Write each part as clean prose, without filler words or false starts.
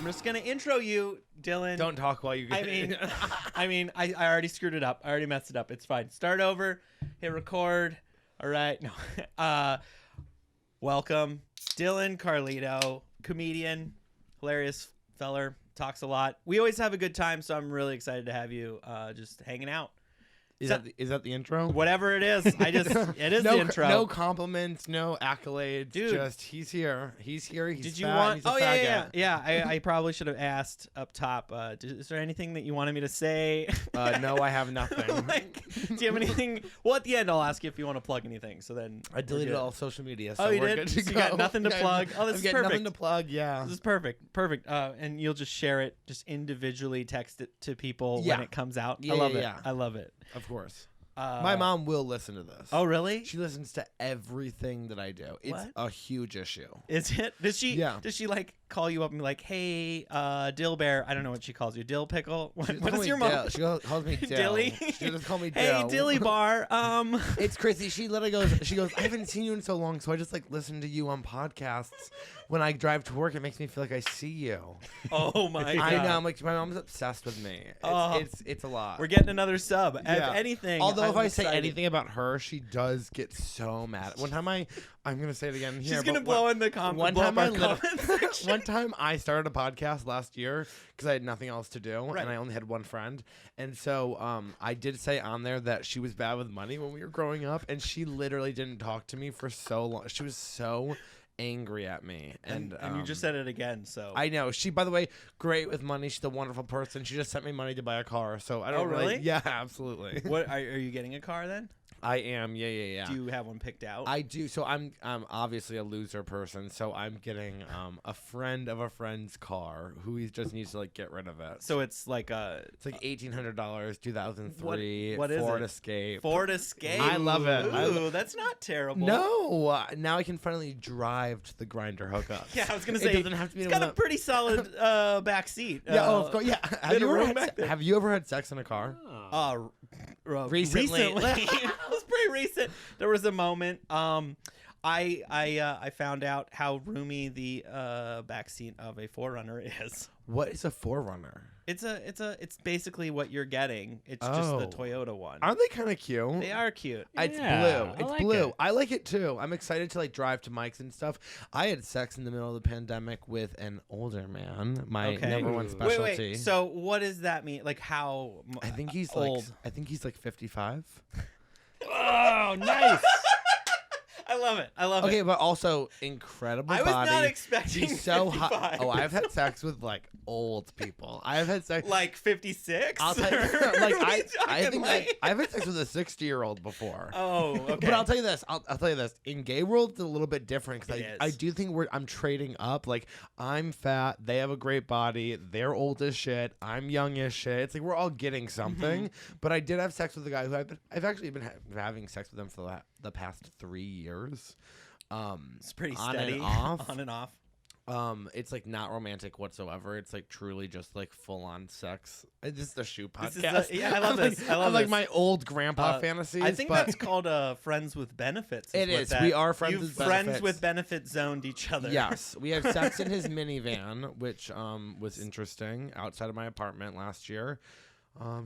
just gonna intro you, Dylan. Don't talk while you get I already screwed it up. I already messed it up. It's fine. Start over. Hit record. All right. No. Welcome, Dylan Carlino, comedian, hilarious feller, talks a lot. We always have a good time, so I'm really excited to have you just hanging out. Is that the intro? Whatever it is, it is the intro. No compliments, no accolades. Dude. Just he's here. He's here. He's Did you fat, want? he's a Oh faggot. yeah. I probably should have asked up top. Is there anything that you wanted me to say? No, I have nothing. Do you have anything? Well, at the end, I'll ask you if you want to plug anything. So then I deleted all social media. So oh, you we're did? good to So you go. got nothing to plug. Oh, this is perfect. Nothing to plug. Yeah. This is perfect. Perfect. And you'll just share it, just individually text it to people Yeah. when it comes out. Yeah, I love yeah, it. yeah. I love it. Of course. My mom will listen to this. Oh, really? She listens to everything that I do. It's What? a huge issue. Is it? Does she? Yeah. Does she like call you up and be like, "Hey, Dill Bear"? I don't know what she calls you. Dill Pickle. What is your mom? She calls me Dill. Dilly? She just call me Hey, Dill. Dilly Bar. It's crazy. She literally goes, I haven't seen you in so long, so I just like listen to you on podcasts. When I drive to work, it makes me feel like I see you. Oh my god. I know. I'm like, my mom's obsessed with me. It's a lot. We're getting another sub. If Yeah. anything, Although if I'm I say excited. anything about her, she does get so mad. One time I'm gonna say it again here. She's gonna but blow in the comments. One time comments. one time I started a podcast last year because I had nothing else to do Right. and I only had one friend, and so I did say on there that she was bad with money when we were growing up, and she literally didn't talk to me for so long. She was so angry at me, and you just said it again. So I know. She, by the way, great with money. She's a wonderful person. She just sent me money to buy a car, so I don't Oh, really? Yeah, absolutely. what are you getting a car then? I am. Yeah. Do you have one picked out? I do. So I'm obviously a loser person. So I'm getting a friend of a friend's car who he just needs to like get rid of it. So it's like It's like $1,800, 2003 what is Ford it? Escape. Ford Escape. I love it. Ooh, that's not terrible. No, now I can finally drive to the grinder hookups. Yeah, I was gonna It say doesn't have to be it's got a pretty solid back seat. Yeah, of course. Yeah. bit of room back there. Have you ever had sex in a car? Recently. Recently. It was pretty recent. There was a moment. I found out how roomy the backseat of a 4Runner is. What is a 4Runner? It's basically what you're getting. It's just the Toyota one. Aren't they kind of cute? They are cute. It's Yeah, blue. I It's like blue. it. I like it too. I'm excited to like drive to Mike's and stuff. I had sex in the middle of the pandemic with an older man. My Okay. number one Ooh. specialty. Wait. So what does that mean? Like how? I think he's old. like 55. Oh, nice. I love it. I love it. Okay, but also incredible I was body. not expecting He's so 55. hot. Oh, I've had sex with like old people. I've had sex Like 56. I'll tell you, like I think like... I've had sex with a 60-year-old before. Oh, okay. But I'll tell you this. I'll tell you this. In gay world, it's a little bit different because It I is. do think I'm trading up. Like I'm fat, they have a great body, they're old as shit, I'm young as shit. It's like we're all getting something. Mm-hmm. But I did have sex with a guy who I've actually been having sex with him for the past 3 years. It's pretty on steady. and off. On and off. It's like not romantic whatsoever. It's like truly just like full on sex. This is the shoe This podcast. is yeah, I love this. I love I'm like this. my old grandpa fantasies. I think but that's called Friends with Benefits. It what is. that- We are friends You've with friends benefits. with benefits zoned each other. Yes, we had sex in his minivan, which was interesting outside of my apartment last year.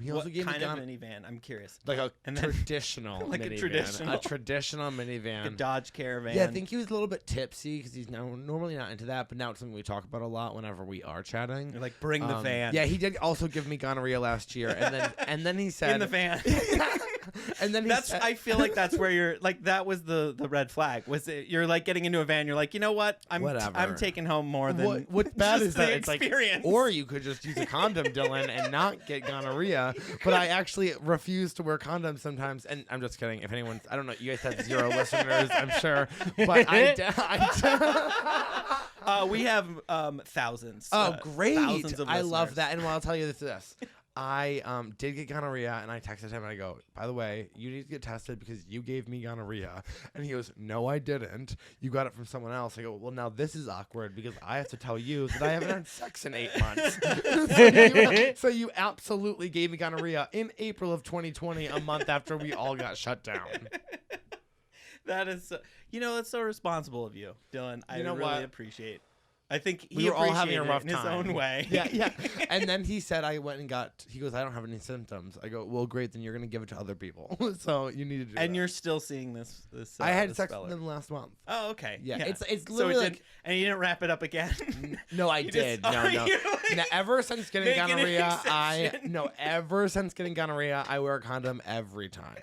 He also What gave kind me of minivan? I'm curious. like a And then- traditional Like a minivan. traditional- minivan. A Dodge Caravan. Yeah, I think he was a little bit tipsy because he's normally not into that, but now it's something we talk about a lot whenever we are chatting. You're like, bring the van. Yeah, he did also give me gonorrhea last year, and then he said in the van. and then he That's. said, I feel like that's where you're like. That was the red flag. Was it? You're like getting into a van. You're like, you know what? Whatever. I'm taking home more than What's bad just is that the it's like, experience. or you could just use a condom, Dylan, and not get gonorrhea. But I actually refuse to wear condoms sometimes, and I'm just kidding. If anyone's, I don't know, you guys have 0 listeners, I'm sure, but we have thousands. Oh, great! Thousands of I love listeners. that, and I'll tell you this. I did get gonorrhea, and I texted him, and I go, by the way, you need to get tested because you gave me gonorrhea. And he goes, no, I didn't. You got it from someone else. I go, well, now this is awkward because I have to tell you that I haven't had sex in 8 months. so you absolutely gave me gonorrhea in April of 2020, a month after we all got shut down. That is, that's so responsible of you, Dylan. I You know really what? appreciate. I think We he were all having a appreciated it rough in his time. own way. Yeah. And then he said, he goes, I don't have any symptoms. I go, well, great, then you're going to give it to other people. So you need to do And that. you're still seeing this. I had this sex feller. with him last month. Oh, okay. Yeah, it's So literally it did, and you didn't wrap it up again. No, I You did. just- No. you're like Now, ever since getting making an gonorrhea, exception. ever since getting gonorrhea, I wear a condom every time.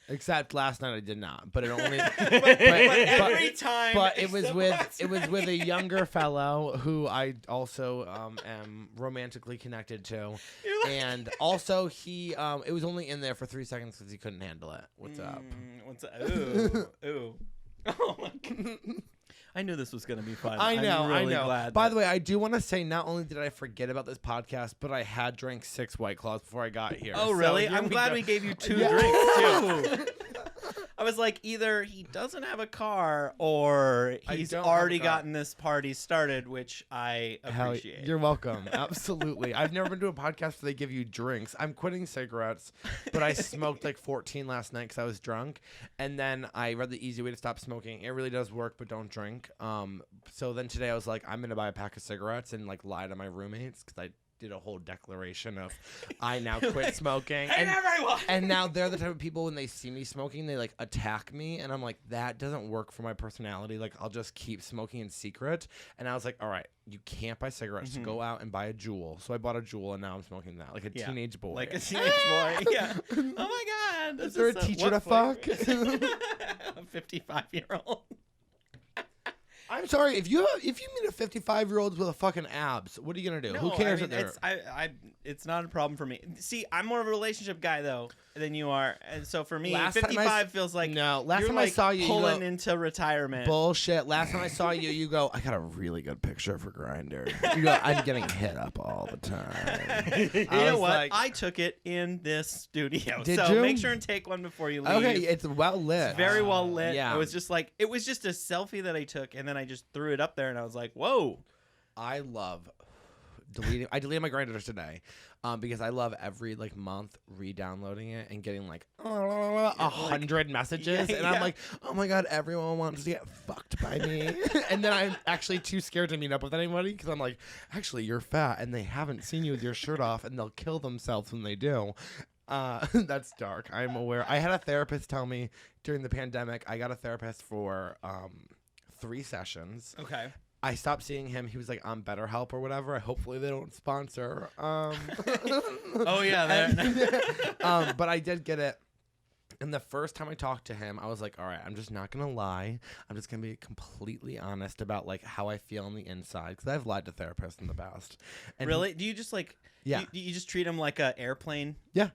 Except last night I did not, but it only. but every time. But it was except with last with a younger fellow who I also am romantically connected to, You're like- and also he it was only in there for 3 seconds because he couldn't handle it. What's up? What's up? Ooh. Ooh. Oh my god. I knew this was gonna be fun. I know, I'm really I know. Glad By the way, I do want to say not only did I forget about this podcast, but I had drank 6 White Claws before I got here. Oh So really? here I'm glad go. we gave you 2 Yeah. drinks too. I was like, either he doesn't have a car or I he's don't have already a car. gotten this party started, which I Hell, appreciate. you're welcome. Absolutely. I've never been to a podcast where they give you drinks. I'm quitting cigarettes, but I smoked like 14 last night because I was drunk. And then I read the easy way to stop smoking. It really does work, but don't drink. So then today I was like, I'm going to buy a pack of cigarettes and like lie to my roommates because I did a whole declaration of I now quit smoking. Hey, everyone! And now they're the type of people when they see me smoking, they like attack me. And I'm like, that doesn't work for my personality. Like, I'll just keep smoking in secret. And I was like, all right, you can't buy cigarettes. Mhm. Go out and buy a Jewel. So I bought a Jewel and now I'm smoking that like a Yeah. teenage boy. Like a teenage boy. Yeah. Oh my god. Is there a teacher to fuck? A 55-year-old. I'm sorry. If you meet a 55-year-old with a fucking abs, what are you gonna do? Who cares? I mean, it's not a problem for me. See, I'm more of a relationship guy though than you are, and so for me, Last time I 55 feels like no. Last you're time like I saw you, pulling go, into retirement. bullshit. Last time I saw you, you go, I got a really good picture for Grindr. You go, I'm getting hit up all the time. You I know was what? like- I took it in this studio, Did so you? make sure and take one before you leave. Okay, it's well lit. It's very well lit. Yeah. It was just a selfie that I took, and then I just threw it up there, and I was like, whoa. I love deleting. I deleted my Grindr today because I love every like month re-downloading it and getting like 100 messages, Yeah, and I'm yeah. like, oh my god, everyone wants to get fucked by me, and then I'm actually too scared to meet up with anybody because I'm like, actually, you're fat, and they haven't seen you with your shirt off, and they'll kill themselves when they do. That's dark. I'm aware. I had a therapist tell me during the pandemic. I got a therapist for 3 sessions. Okay. I stopped seeing him. He was like on BetterHelp or whatever. Hopefully they don't sponsor. Oh yeah. But I did get it. And the first time I talked to him, I was like, all right, I'm just not going to lie. I'm just going to be completely honest about like how I feel on the inside. Because I've lied to therapists in the past. And Really? Do you just like? Yeah. You just treat him like a airplane? Yeah.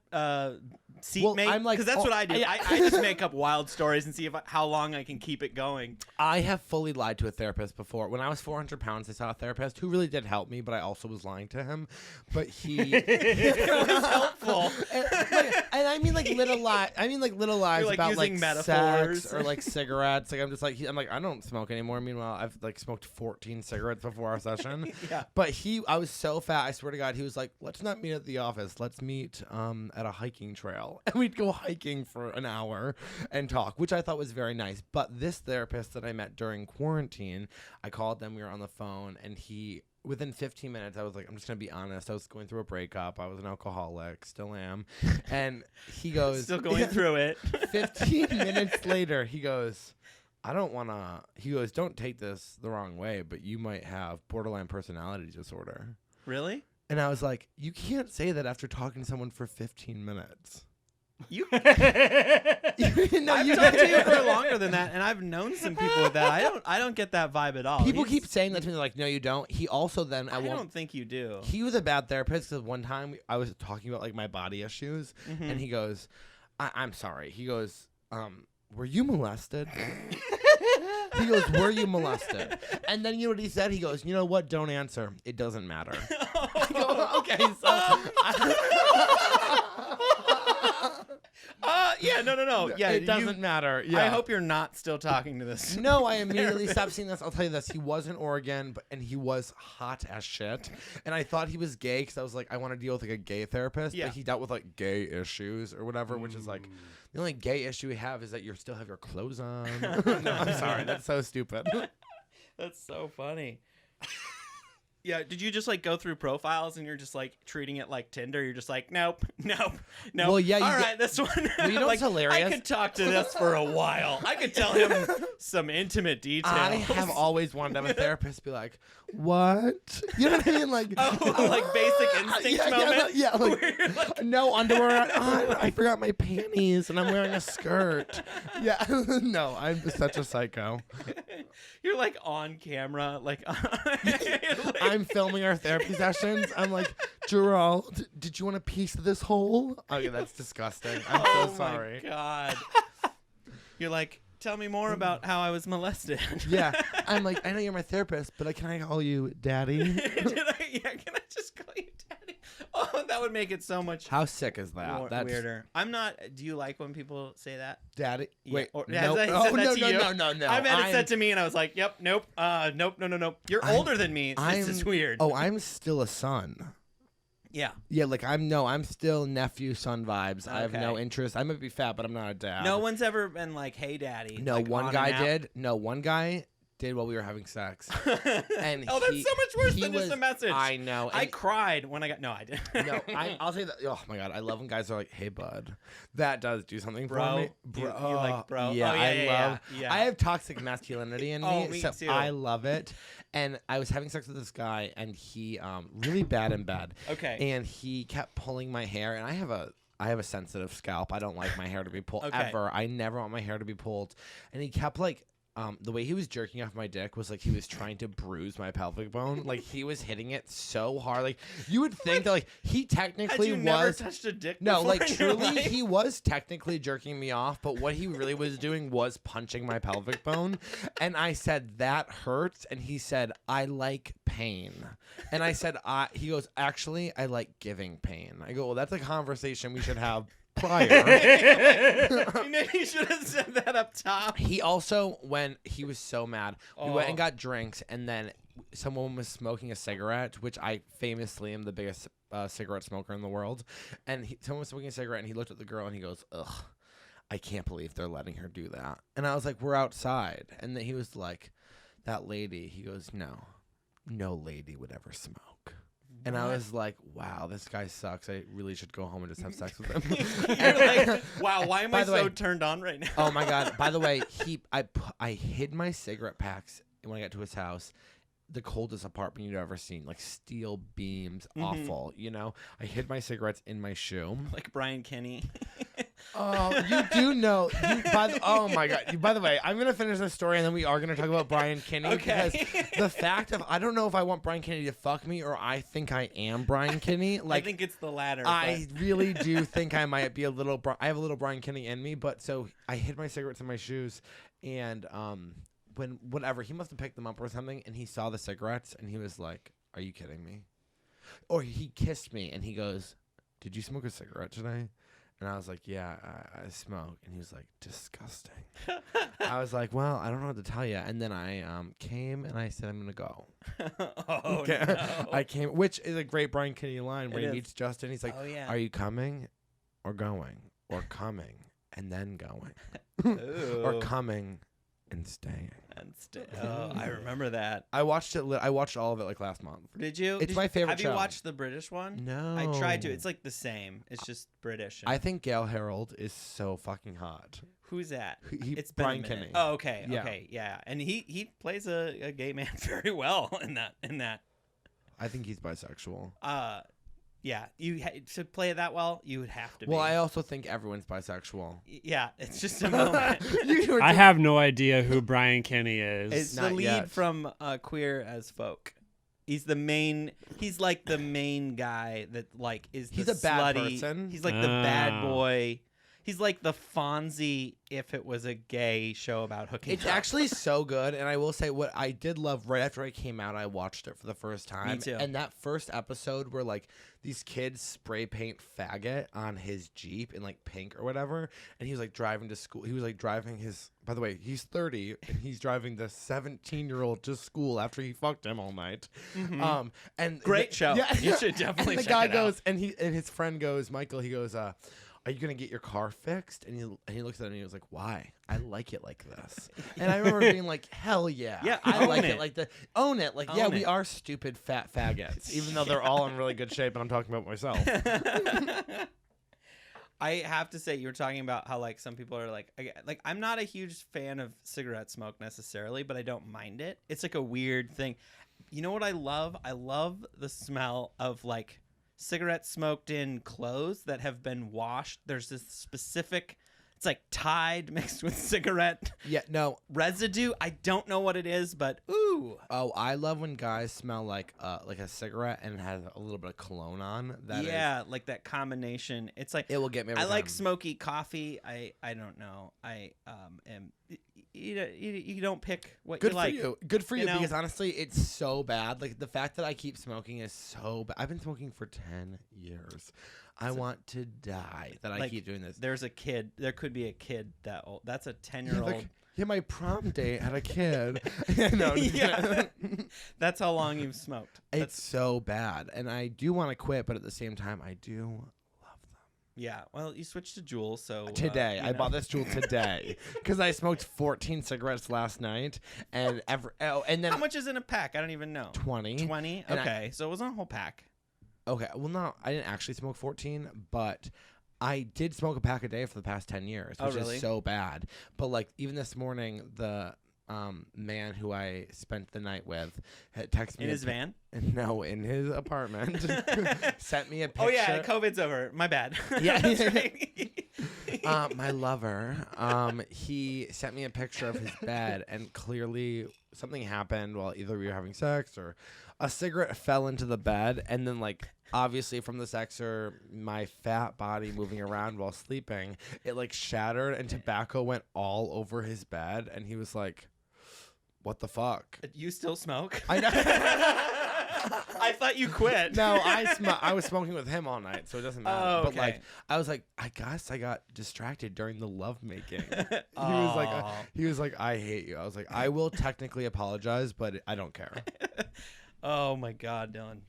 Seatmate? I'm like, because that's oh, what I do. yeah. I just make up wild stories and see how long I can keep it going. I have fully lied to a therapist before. When I was 400 pounds, I saw a therapist who really did help me, but I also was lying to him. But he It was helpful. and I mean like little lies. I mean like little lies You're, like, about like using metaphors. sex or like cigarettes. Like I'm just like I'm like I don't smoke anymore. Meanwhile, I've like smoked 14 cigarettes before our session. Yeah. But I was so fat. I swear to God, he was like, let's not meet at the office. Let's meet at a hiking trail, and we'd go hiking for an hour and talk, which I thought was very nice. But this therapist that I met during quarantine, I called them. We were on the phone, and within 15 minutes, I was like, I'm just going to be honest. I was going through a breakup. I was an alcoholic, still am. And he goes, Still going through it. 15 minutes later, he goes, don't take this the wrong way, but you might have borderline personality disorder. Really? And I was like, you can't say that after talking to someone for 15 minutes. You? No, I've you talked to you for longer than that, and I've known some people with that. I don't get that vibe at all. People He's- keep saying that to me. They're like, no, you don't. He also then I don't think you do. he was a bad therapist because one time I was talking about like my body issues, Mhm. and he goes, I'm sorry. He goes, were you molested? He goes, were you molested? And then you know what he said? He goes, you know what? Don't answer. It doesn't matter. I go, okay, so. Yeah, no. Yeah, it doesn't matter. Yeah. I hope you're not still talking to this. No, I immediately stopped seeing this. I'll tell you this. He was in Oregon, and he was hot as shit. And I thought he was gay because I was like, I want to deal with like a gay therapist. Yeah. But he dealt with like gay issues or whatever, which is like the only gay issue we have is that you still have your clothes on. No, I'm sorry. That's so stupid. That's so funny. Yeah, did you just like go through profiles and you're just like treating it like Tinder? You're just like, nope. Well, yeah, All right, this one. Well, you know like, what's hilarious? I could talk to this for a while. I could tell him some intimate details. I have always wanted to have a therapist be like, what? You know what I mean? Like, like basic instinct moment. Yeah, like, where you're like, no underwear on. I forgot my panties and I'm wearing a skirt. Yeah, no, I'm such a psycho. you're like on camera, like, I'm filming our therapy sessions. I'm like, Gerald, did you want a piece of this hole? Oh, yeah, that's disgusting. I'm so sorry. My God. You're like, tell me more about how I was molested. Yeah, I'm like, I know you're my therapist, but can I call you daddy? Can I just call you daddy? Oh, that would make it so much How sick is that? That's weirder. I'm not. Do you like when people say that? daddy. Yeah, Wait, or- no, has that- oh, said that no, to no, you? no. I've had it said to me, and I was like, "Yep, nope, nope. You're older than me. This is weird." Oh, I'm still a son. yeah. Yeah, like I'm still nephew son vibes. I have no Okay. interest. I might be fat, but I'm not a dad. No one's ever been like, "Hey, daddy." No, like, one on guy an app. did. No, one guy did while we were having sex. And oh, that's so much worse he than just was- a message. I know. I and- cried when I got. No, I didn't. no, I'll say that. Oh my god, I love when guys are like, "Hey, bud," that does do something Bro, for me, you like bro? Yeah, Oh, yeah, I yeah, love. yeah. I have toxic masculinity in Oh, me, me so too. I love it. And I was having sex with this guy, and he really bad in bed. Okay. And he kept pulling my hair, and I have a sensitive scalp. I don't like my hair to be pulled Okay. ever. I never want my hair to be pulled. And he kept like. The way he was jerking off my dick was like he was trying to bruise my pelvic bone. Like he was hitting it so hard. Like you would think that like he Had technically you never was touched a dick? no, before like in your truly life? he was technically jerking me off, but what he really was doing was punching my pelvic bone. And I said, that hurts. And he said, I like pain. And I said, he goes, actually, I like giving pain. I go, well, that's a conversation we should have prior. Maybe you should have said that up top. He also, when he was so mad, we went Oh. and got drinks, and then someone was smoking a cigarette, which I famously am the biggest cigarette smoker in the world. And someone was smoking a cigarette, and he looked at the girl, and he goes, ugh, I can't believe they're letting her do that. And I was like, we're outside. And then he was like, that lady, he goes, no lady would ever smoke. And I was like, wow, this guy sucks. I really should go home and just have sex with him. You're like, wow, why am By I the so way- turned on right now? Oh my god! By the way, I hid my cigarette packs when I got to his house. The coldest apartment you'd ever seen, like steel beams, awful. You know, I hid my cigarettes in my shoe. Like Brian Kenny. Oh, you do know. Oh my god! By the way, I'm gonna finish this story and then we are gonna talk about Brian Kinney Okay. because the fact of I don't know if I want Brian Kinney to fuck me or I think I am Brian Kinney. Like I think it's the latter. I really do think I might be a little. I have a little Brian Kinney in me, but so I hid my cigarettes in my shoes, and when whatever he must have picked them up or something, and he saw the cigarettes, and he was like, "Are you kidding me?" Or he kissed me, and he goes, "Did you smoke a cigarette today?" And I was like, "Yeah, I smoke." And he was like, "Disgusting." I was like, "Well, I don't know what to tell you." And then I came and I said, "I'm gonna go." Oh Okay. no. I came, which is a great Brian Kinney line where It he is. meets Justin. He's like, Oh yeah. "Are you coming, or going, or coming and then going, Ooh. or coming and staying?" Oh, I remember that. I watched it. I watched all of it like last month. Did you? It's my favorite Have show. you watched the British one? No, I tried to. It's like the same. It's just British. I think Gail Harold is so fucking hot. Who's that? It's been a Brian minute. Kinney. Oh, okay. Yeah. Okay. Yeah. And he plays a gay man very well in that. I think he's bisexual. Yeah. To play it that well, you would have to be. Well, I also think everyone's bisexual. Yeah. It's just a moment. I have no idea who Brian Kinney is. It's the Not lead yet. from Queer as Folk. He's the main. He's like the main guy that like is. He's the a bad slutty, person. He's like the bad Ah. boy. He's like the Fonzie if it was a gay show about hooking. It's up. actually so good, and I will say what I did love right after I came out, I watched it for the first time. Me too. And that first episode where like these kids spray paint faggot on his Jeep in like pink or whatever, and he was like driving to school. He was like driving his. By the way, he's 30 and he's driving the 17-year-old to school after he fucked him all night. And Great show. Yeah, You should definitely And the check guy it out. goes, and his friend goes, Michael. He goes, "Are are you gonna get your car fixed? And he looks at it and he was like, why? I like it like this. And I remember being like, hell yeah. Yeah, I own like it. it like that. Own it. Like, yeah, Own we it. are stupid fat faggots, even though they're all in really good shape, and I'm talking about myself. I have to say, you were talking about how like some people are like I'm not a huge fan of cigarette smoke necessarily, but I don't mind it. It's like a weird thing. You know what I love? I love the smell of like cigarettes smoked in clothes that have been washed. There's this specific, it's like Tide mixed with cigarette Yeah, no. residue. I don't know what it is, but ooh. Oh, I love when guys smell like a cigarette and it has a little bit of cologne on. Yeah, like that combination. It's like It will get me every I like time. smoky coffee. I don't know. I am you don't pick what Good you like. for you. Good for you you, know? because honestly, it's so bad. Like, the fact that I keep smoking is so bad. I've been smoking for 10 years. I want to die that I Like, keep doing this. There's a kid. There could be a kid that old. That's a 10-year-old. Yeah, my prom date had a kid. No, Yeah. That's how long you've smoked. It's so bad. And I do want to quit, but at the same time, I do love them. Yeah. Well, you switched to Juul, so Today. I bought this Juul today because I smoked 14 cigarettes last night. And and then How much is in a pack? I don't even know. 20. 20? And Okay. So it wasn't a whole pack. Okay, well, no, I didn't actually smoke 14, but I did smoke a pack a day for the past 10 years, Oh, which really? is so bad. But, like, even this morning, the man who I spent the night with had texted me. In his van? No, in his apartment. Sent me a picture. Oh, yeah. COVID's over. My bad. Yeah. That's right. My lover, he sent me a picture of his bed, and clearly something happened while either we were having sex or a cigarette fell into the bed, and then, like, obviously from the sex or my fat body moving around while sleeping, it like shattered and tobacco went all over his bed, and he was like, what the fuck? You still smoke? I know. I thought you quit. No, I was smoking with him all night, so it doesn't matter. Oh, But okay. like, I was like, I guess I got distracted during the love making. He was like, I hate you. I was like, I will technically apologize, but I don't care. Oh my God, Dylan.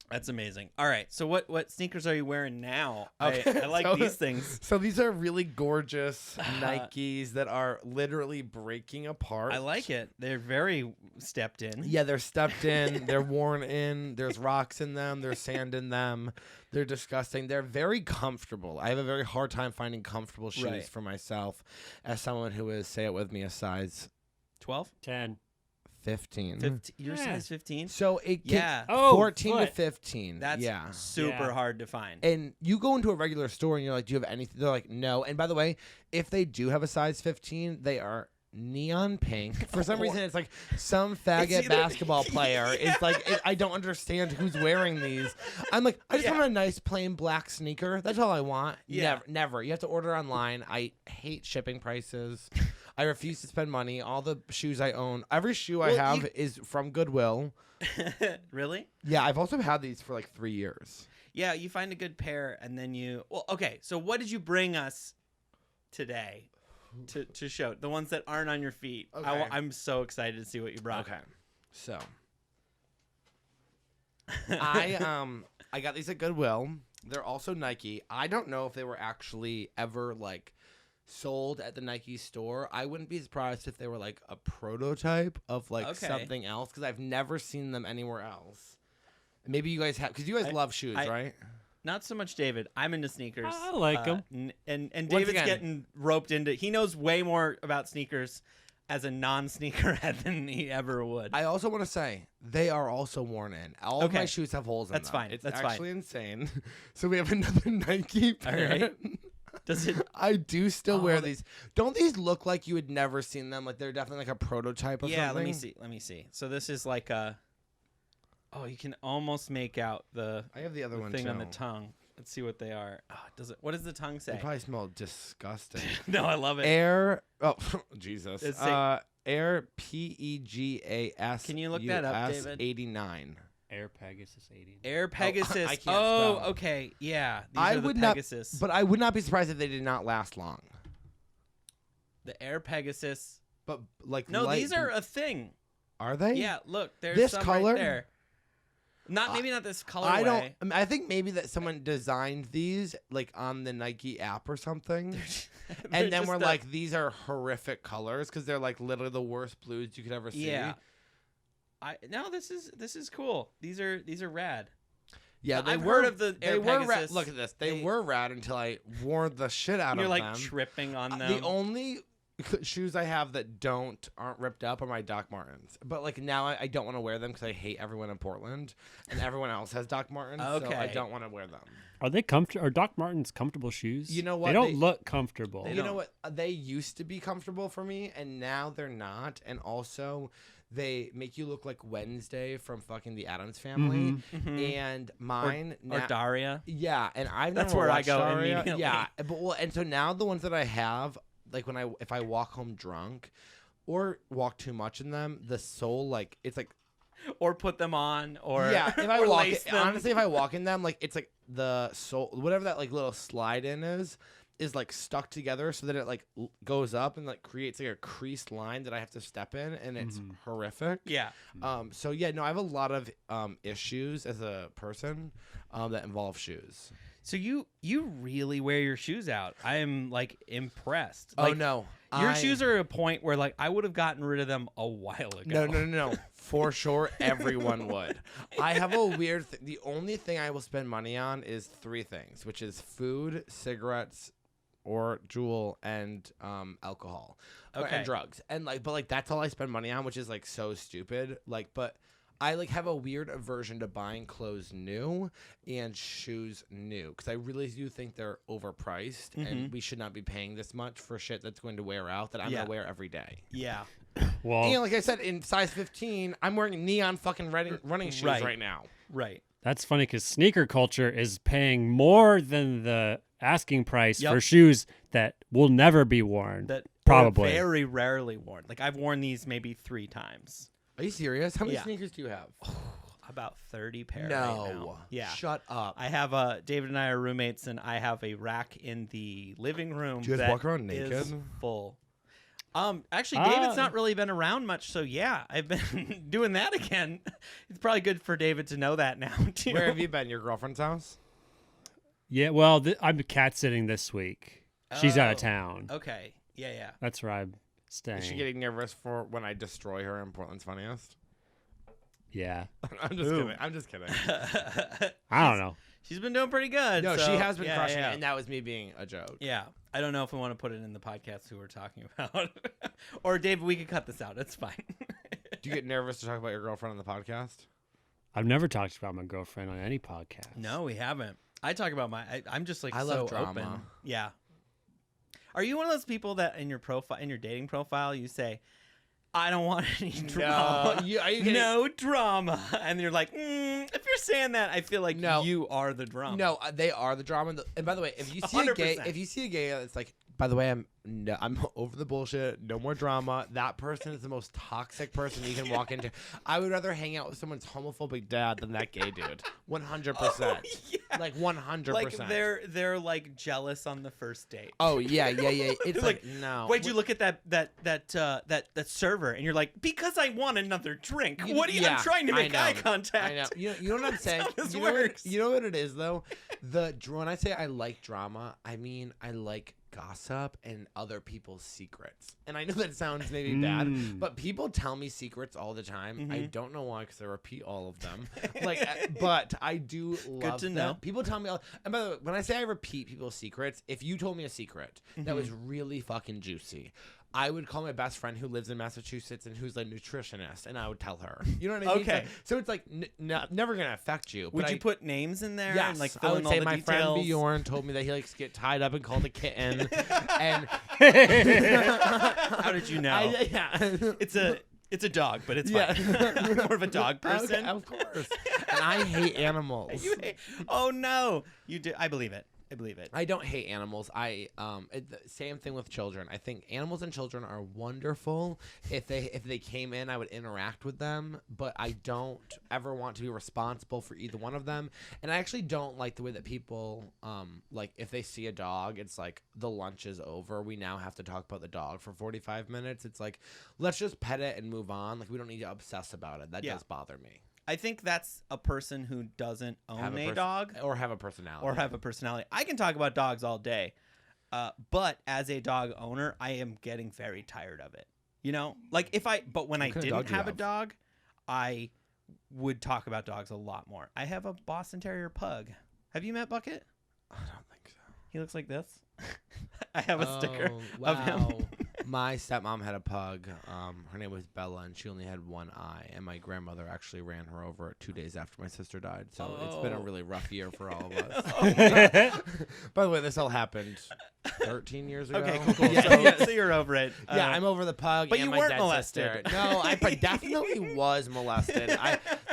That's amazing. All right. So what sneakers are you wearing now? Okay, I like so- these things. So these are really gorgeous Nikes that are literally breaking apart. I like it. They're very stepped in. Yeah, they're stepped in. They're worn in. There's rocks in them. There's sand in them. They're disgusting. They're very comfortable. I have a very hard time finding comfortable shoes Right. for myself as someone who is, say it with me, a size 12? 10. 15. 15. You're Yeah. size 15? So it can, Yeah. Oh, 14 to foot. 15. That's yeah. super Yeah. hard to find. And you go into a regular store and you're like, do you have anything? They're like, no. And by the way, if they do have a size 15, they are neon pink. For some reason, it's like some faggot either- basketball player is like, I don't understand who's wearing these. I'm like, I just Yeah. want a nice plain black sneaker. That's all I want. Yeah. Never. You have to order online. I hate shipping prices. I refuse to spend money. All the shoes I own, every shoe I Well, have you- is from Goodwill. Really? Yeah, I've also had these for like 3 years. Yeah, you find a good pair and then you... Well, okay. So what did you bring us today to show? The ones that aren't on your feet. Okay. I'm so excited to see what you brought. Okay. So I got these at Goodwill. They're also Nike. I don't know if they were actually ever like sold at the Nike store. I wouldn't be surprised if they were like a prototype of like Okay. something else, because I've never seen them anywhere else. Maybe you guys have, because you guys love shoes, right? Not so much David. I'm into sneakers. I like 'em. And Once David's again- getting roped into... He knows way more about sneakers as a non-sneakerhead than he ever would. I also want to say they are also worn in. All of my Okay. shoes have holes in That's them. fine. It's That's fine. actually insane. So we have another Nike pair. right. Does it... I do still Oh, wear they- these. Don't these look like you had never seen them? Like they're definitely like a prototype of Yeah, something. let me see. So this is like a... Oh, you can almost make out the I have the other one thing too. on the tongue. Let's see what they are. Oh, does it? What does the tongue They say? probably smell disgusting. No, I love it. Air. Oh, Jesus. It's say- Air Pegas. Can you look that up, US David? 89. Air Pegasus 80. Air Pegasus. I can't Oh, spell. okay. Yeah. These I are the would not- Pegasus. But I would not be surprised if they did not last long. The Air Pegasus. But like No, light these are blue- a thing. Are they? Yeah, look. There's This some color? right there. Maybe not this colorway. I mean, I think maybe that someone designed these like on the Nike app or something, and then we're like, these are horrific colors because they're like literally the worst blues you could ever see. Yeah. This is cool. These are rad. Yeah, I've heard of the they Air were Pegasus. look at this. They were rad until I wore the shit out of You're them. like tripping on them. The only shoes I have that aren't ripped up are my Doc Martens. But like now I don't want to wear them because I hate everyone in Portland and everyone else has Doc Martens. Okay. So I don't want to wear them. Are they comfortable? Are Doc Martens comfortable shoes? You know what? They don't look comfortable. You know what? They used to be comfortable for me, and now they're not. And also, they make you look like Wednesday from fucking the Addams Family. And mine or Daria. Yeah, and I've That's never where I watched go Daria. immediately. Yeah, but and so now the ones that I have, like if I walk home drunk, or walk too much in them, the sole like it's like. Or put them on, or yeah. If I or walk, lace them. honestly, if I walk in them, like it's like the sole, whatever that like little slide in is like stuck together so that it like goes up and like creates like a creased line that I have to step in, and it's horrific. Yeah. So yeah, no, I have a lot of issues as a person that involve shoes. So you really wear your shoes out. I am like impressed. Oh Like, no. Your shoes are at a point where like I would have gotten rid of them a while ago. No. For sure, everyone would. I have a weird the only thing I will spend money on is 3 things, which is food, cigarettes, or Juul, and alcohol. Okay. And drugs. And but like that's all I spend money on, which is like so stupid. Like, but I like have a weird aversion to buying clothes new and shoes new because I really do think they're overpriced and we should not be paying this much for shit that's going to wear out that I'm gonna wear every day. Yeah. Well, And like I said, in size 15, I'm wearing neon fucking running shoes right now. Right. that's funny because sneaker culture is paying more than the asking price Yep. for shoes that will never be worn. That Probably. are very rarely worn. Like I've worn these maybe 3 times. Are you serious? How many Yeah. sneakers do you have? About 30 pair right now. Yeah. Shut up. I have David and I are roommates, and I have a rack in the living room. Do you guys that walk around naked? is full. Actually, David's not really been around much, so yeah, I've been doing that again. It's probably good for David to know that now too. Where have you been? Your girlfriend's house? Yeah, well, I'm cat sitting this week. She's out of Oh, town. Okay. Yeah. That's where I'm staying. Is she getting nervous for when I destroy her in Portland's Funniest? Yeah. I'm just kidding. I'm just kidding. I don't know. She's been doing pretty good. No, so, she has been yeah, crushing yeah. it, and that was me being a joke. Yeah. I don't know if we want to put it in the podcast who we're talking about. Or David, we could cut this out. It's fine. Do you get nervous to talk about your girlfriend on the podcast? I've never talked about my girlfriend on any podcast. No, we haven't. I talk about I'm just like I so love drama. open. Yeah. Are you one of those people that in your dating profile, you say, I don't want any drama. Are you kidding? No drama. And you're like, if you're saying that, I feel like No. you are the drama. No, they are the drama. And by the way, if you see a gay, 100%. that's like, by the way, I'm over the bullshit. No more drama. That person is the most toxic person you can walk into. I would rather hang out with someone's homophobic dad than that gay dude. 100%. Oh, yeah. Like 100%. Like they're like jealous on the first date. Oh yeah. It's like no. Wait, you look at that server and you're like, because I want another drink. What are you? I'm trying to make eye contact. I know. You know what I'm saying? That's how this you know works. you know what it is though? When I say I like drama, I mean I like gossip and other people's secrets. And I know that sounds maybe bad, but people tell me secrets all the time. I don't know why, because I repeat all of them. But I do love Good to them. know. People tell me, and by the way, when I say I repeat people's secrets, if you told me a secret that was really fucking juicy, I would call my best friend who lives in Massachusetts and who's a nutritionist, and I would tell her. You know what I mean? Okay. So it's like never gonna affect you. Would but you put names in there? Yes, And like I fill would in all say the my friend details? Bjorn told me that he likes to get tied up and called a kitten. And How did you know? It's a dog, but it's fine. You're more of a dog person. Okay, of course. And I hate animals. Oh no, you do. I believe it. I don't hate animals. Same thing with children. I think animals and children are wonderful. If they came in, I would interact with them, but I don't ever want to be responsible for either one of them. And I actually don't like the way that people like if they see a dog, it's like the lunch is over. We now have to talk about the dog for 45 minutes. It's like let's just pet it and move on. Like we don't need to obsess about it. That does bother me. I think that's a person who doesn't own a dog or have a personality. or have a personality. I can talk about dogs all day, but as a dog owner, I am getting very tired of it. You know, like but when I didn't have a dog, I would talk about dogs a lot more. I have a Boston Terrier pug. Have you met Bucket? I don't think so. He looks like this. I have a sticker of him. My stepmom had a pug. Her name was Bella, and she only had one eye. And my grandmother actually ran her over 2 days after my sister died. So it's been a really rough year for all of us. By the way, this all happened 13 years ago. Okay, cool. So you're over it. Yeah, I'm over the pug. But and you my weren't dead molested. Sister. No, I definitely was molested.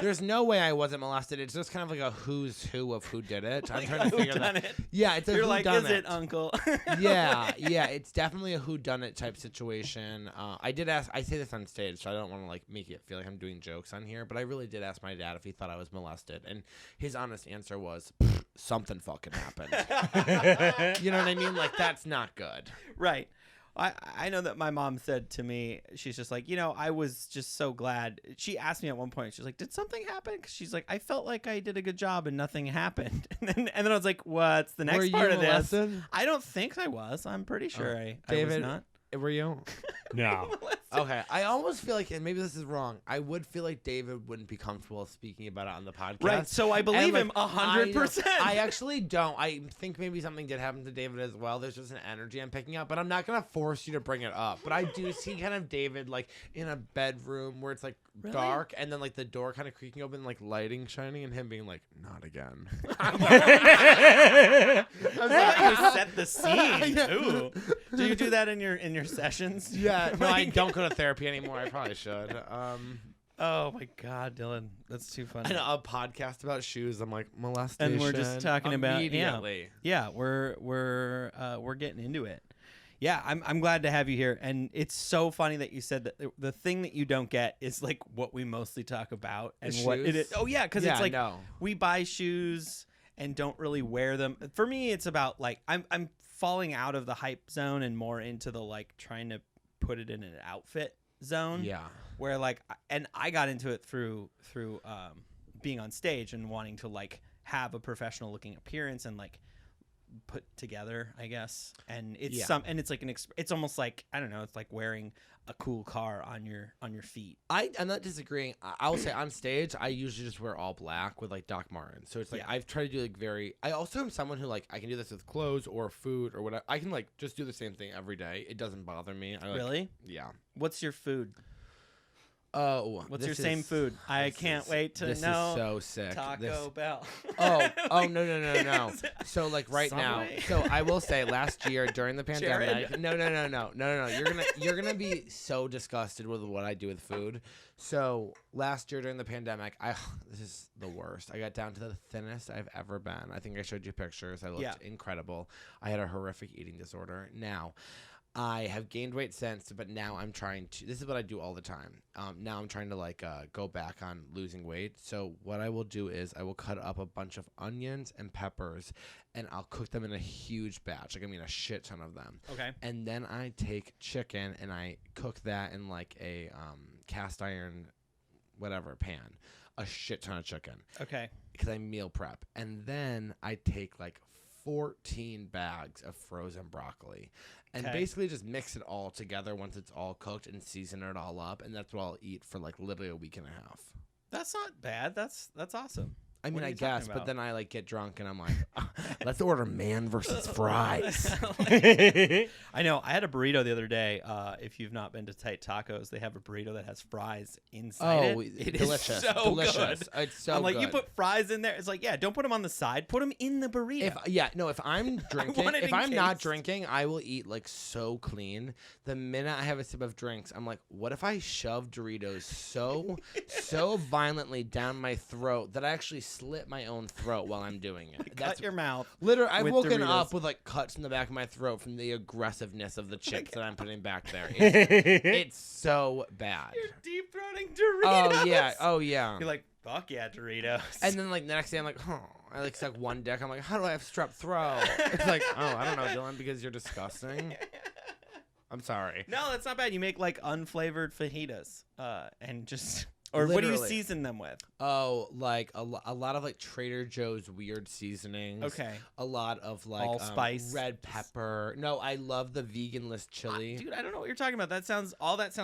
There's no way I wasn't molested. It's just kind of like a who's who of who did it. I'm trying to figure that. Yeah, it's a You're who like, done is it, Uncle? yeah, it's definitely a whodunit type situation. I did ask. I say this on stage, so I don't want to like make it feel like I'm doing jokes on here. But I really did ask my dad if he thought I was molested, and his honest answer was, "Something fucking happened." You know what I mean? Like that's not good. Right. I know that my mom said to me, she's just like, I was just so glad. She asked me at one point, she's like, did something happen? 'Cause she's like, I felt like I did a good job and nothing happened. And then I was like, what's the next part of molested? this? I don't think I was. I'm pretty sure I David, was not. Were you? No. Okay. I almost feel like, and maybe this is wrong, I would feel like David wouldn't be comfortable speaking about it on the podcast. Right. So I believe him 100%. I actually don't. I think maybe something did happen to David as well. There's just an energy I'm picking up, but I'm not going to force you to bring it up. But I do see kind of David like in a bedroom where it's like dark and then like the door kind of creaking open, like lighting shining, and him being like, not again. You set the scene. Ooh. Do you do that in your sessions? Yeah. No, I don't go to therapy anymore. I probably should. Oh my God, Dylan, that's too funny. And a podcast about shoes. I'm like molestation. And we're just talking about immediately. Yeah, we're getting into it. Yeah, I'm glad to have you here, and it's so funny that you said that the thing that you don't get is like what we mostly talk about and what it is. Oh yeah, because it's like we buy shoes and don't really wear them. For me, it's about like I'm falling out of the hype zone and more into the like trying to put it in an outfit zone. Yeah. Where like, and I got into it through being on stage and wanting to like have a professional looking appearance and like put together, I guess. And it's it's like it's almost like, I don't know, it's like wearing a cool car on your feet. I'm not disagreeing. I will say on stage, I usually just wear all black with like Doc Martens. So it's like I've tried to do like I also am someone who like I can do this with clothes or food or whatever. I can like just do the same thing every day. It doesn't bother me. Really? Yeah. What's your food? Oh, what's your same food? I can't wait to know. This is so sick. Taco Bell. oh no. So like right now, so I will say last year during the pandemic. Jared. No. You're gonna be so disgusted with what I do with food. So last year during the pandemic, this is the worst. I got down to the thinnest I've ever been. I think I showed you pictures. I looked incredible. I had a horrific eating disorder. Now, I have gained weight since, but now I'm trying to. This is what I do all the time. Now I'm trying to like go back on losing weight. So what I will do is I will cut up a bunch of onions and peppers, and I'll cook them in a huge batch. Like I mean a shit ton of them. Okay. And then I take chicken and I cook that in like a cast iron, whatever pan, a shit ton of chicken. Okay. Because I meal prep, and then I take like 14 bags of frozen broccoli and basically just mix it all together once it's all cooked and season it all up, and that's what I'll eat for like literally a week and a half. That's not bad. That's awesome. I mean, I guess, but then I like get drunk and I'm like, let's order man versus fries. I know. I had a burrito the other day. If you've not been to Tight Tacos, they have a burrito that has fries inside it. It delicious. is so delicious. Good. It's so I'm like, good. you put fries in there. It's like, yeah, don't put them on the side. Put them in the burrito. If I'm drinking, if I'm not drinking, I will eat like so clean. The minute I have a sip of drinks, I'm like, what if I shove Doritos so violently down my throat that I actually slit my own throat while I'm doing it? Cut your mouth. Literally, I've woken Doritos. up with like cuts in the back of my throat from the aggressiveness of the chips that I'm putting back there. It's so bad. You're deep throating Doritos. Oh yeah. You're like, fuck yeah, Doritos. And then like the next day I'm like, I like suck one dick. I'm like, how do I have strep throat? It's like, I don't know, Dylan, because you're disgusting. I'm sorry. No, that's not bad. You make like unflavored fajitas, and just Or what do you Literally. season them with? Oh, like a lot of like Trader Joe's weird seasonings. Okay. A lot of like Allspice. red pepper. No, I love the veganless chili. Dude, I don't know what you're talking about. That sounds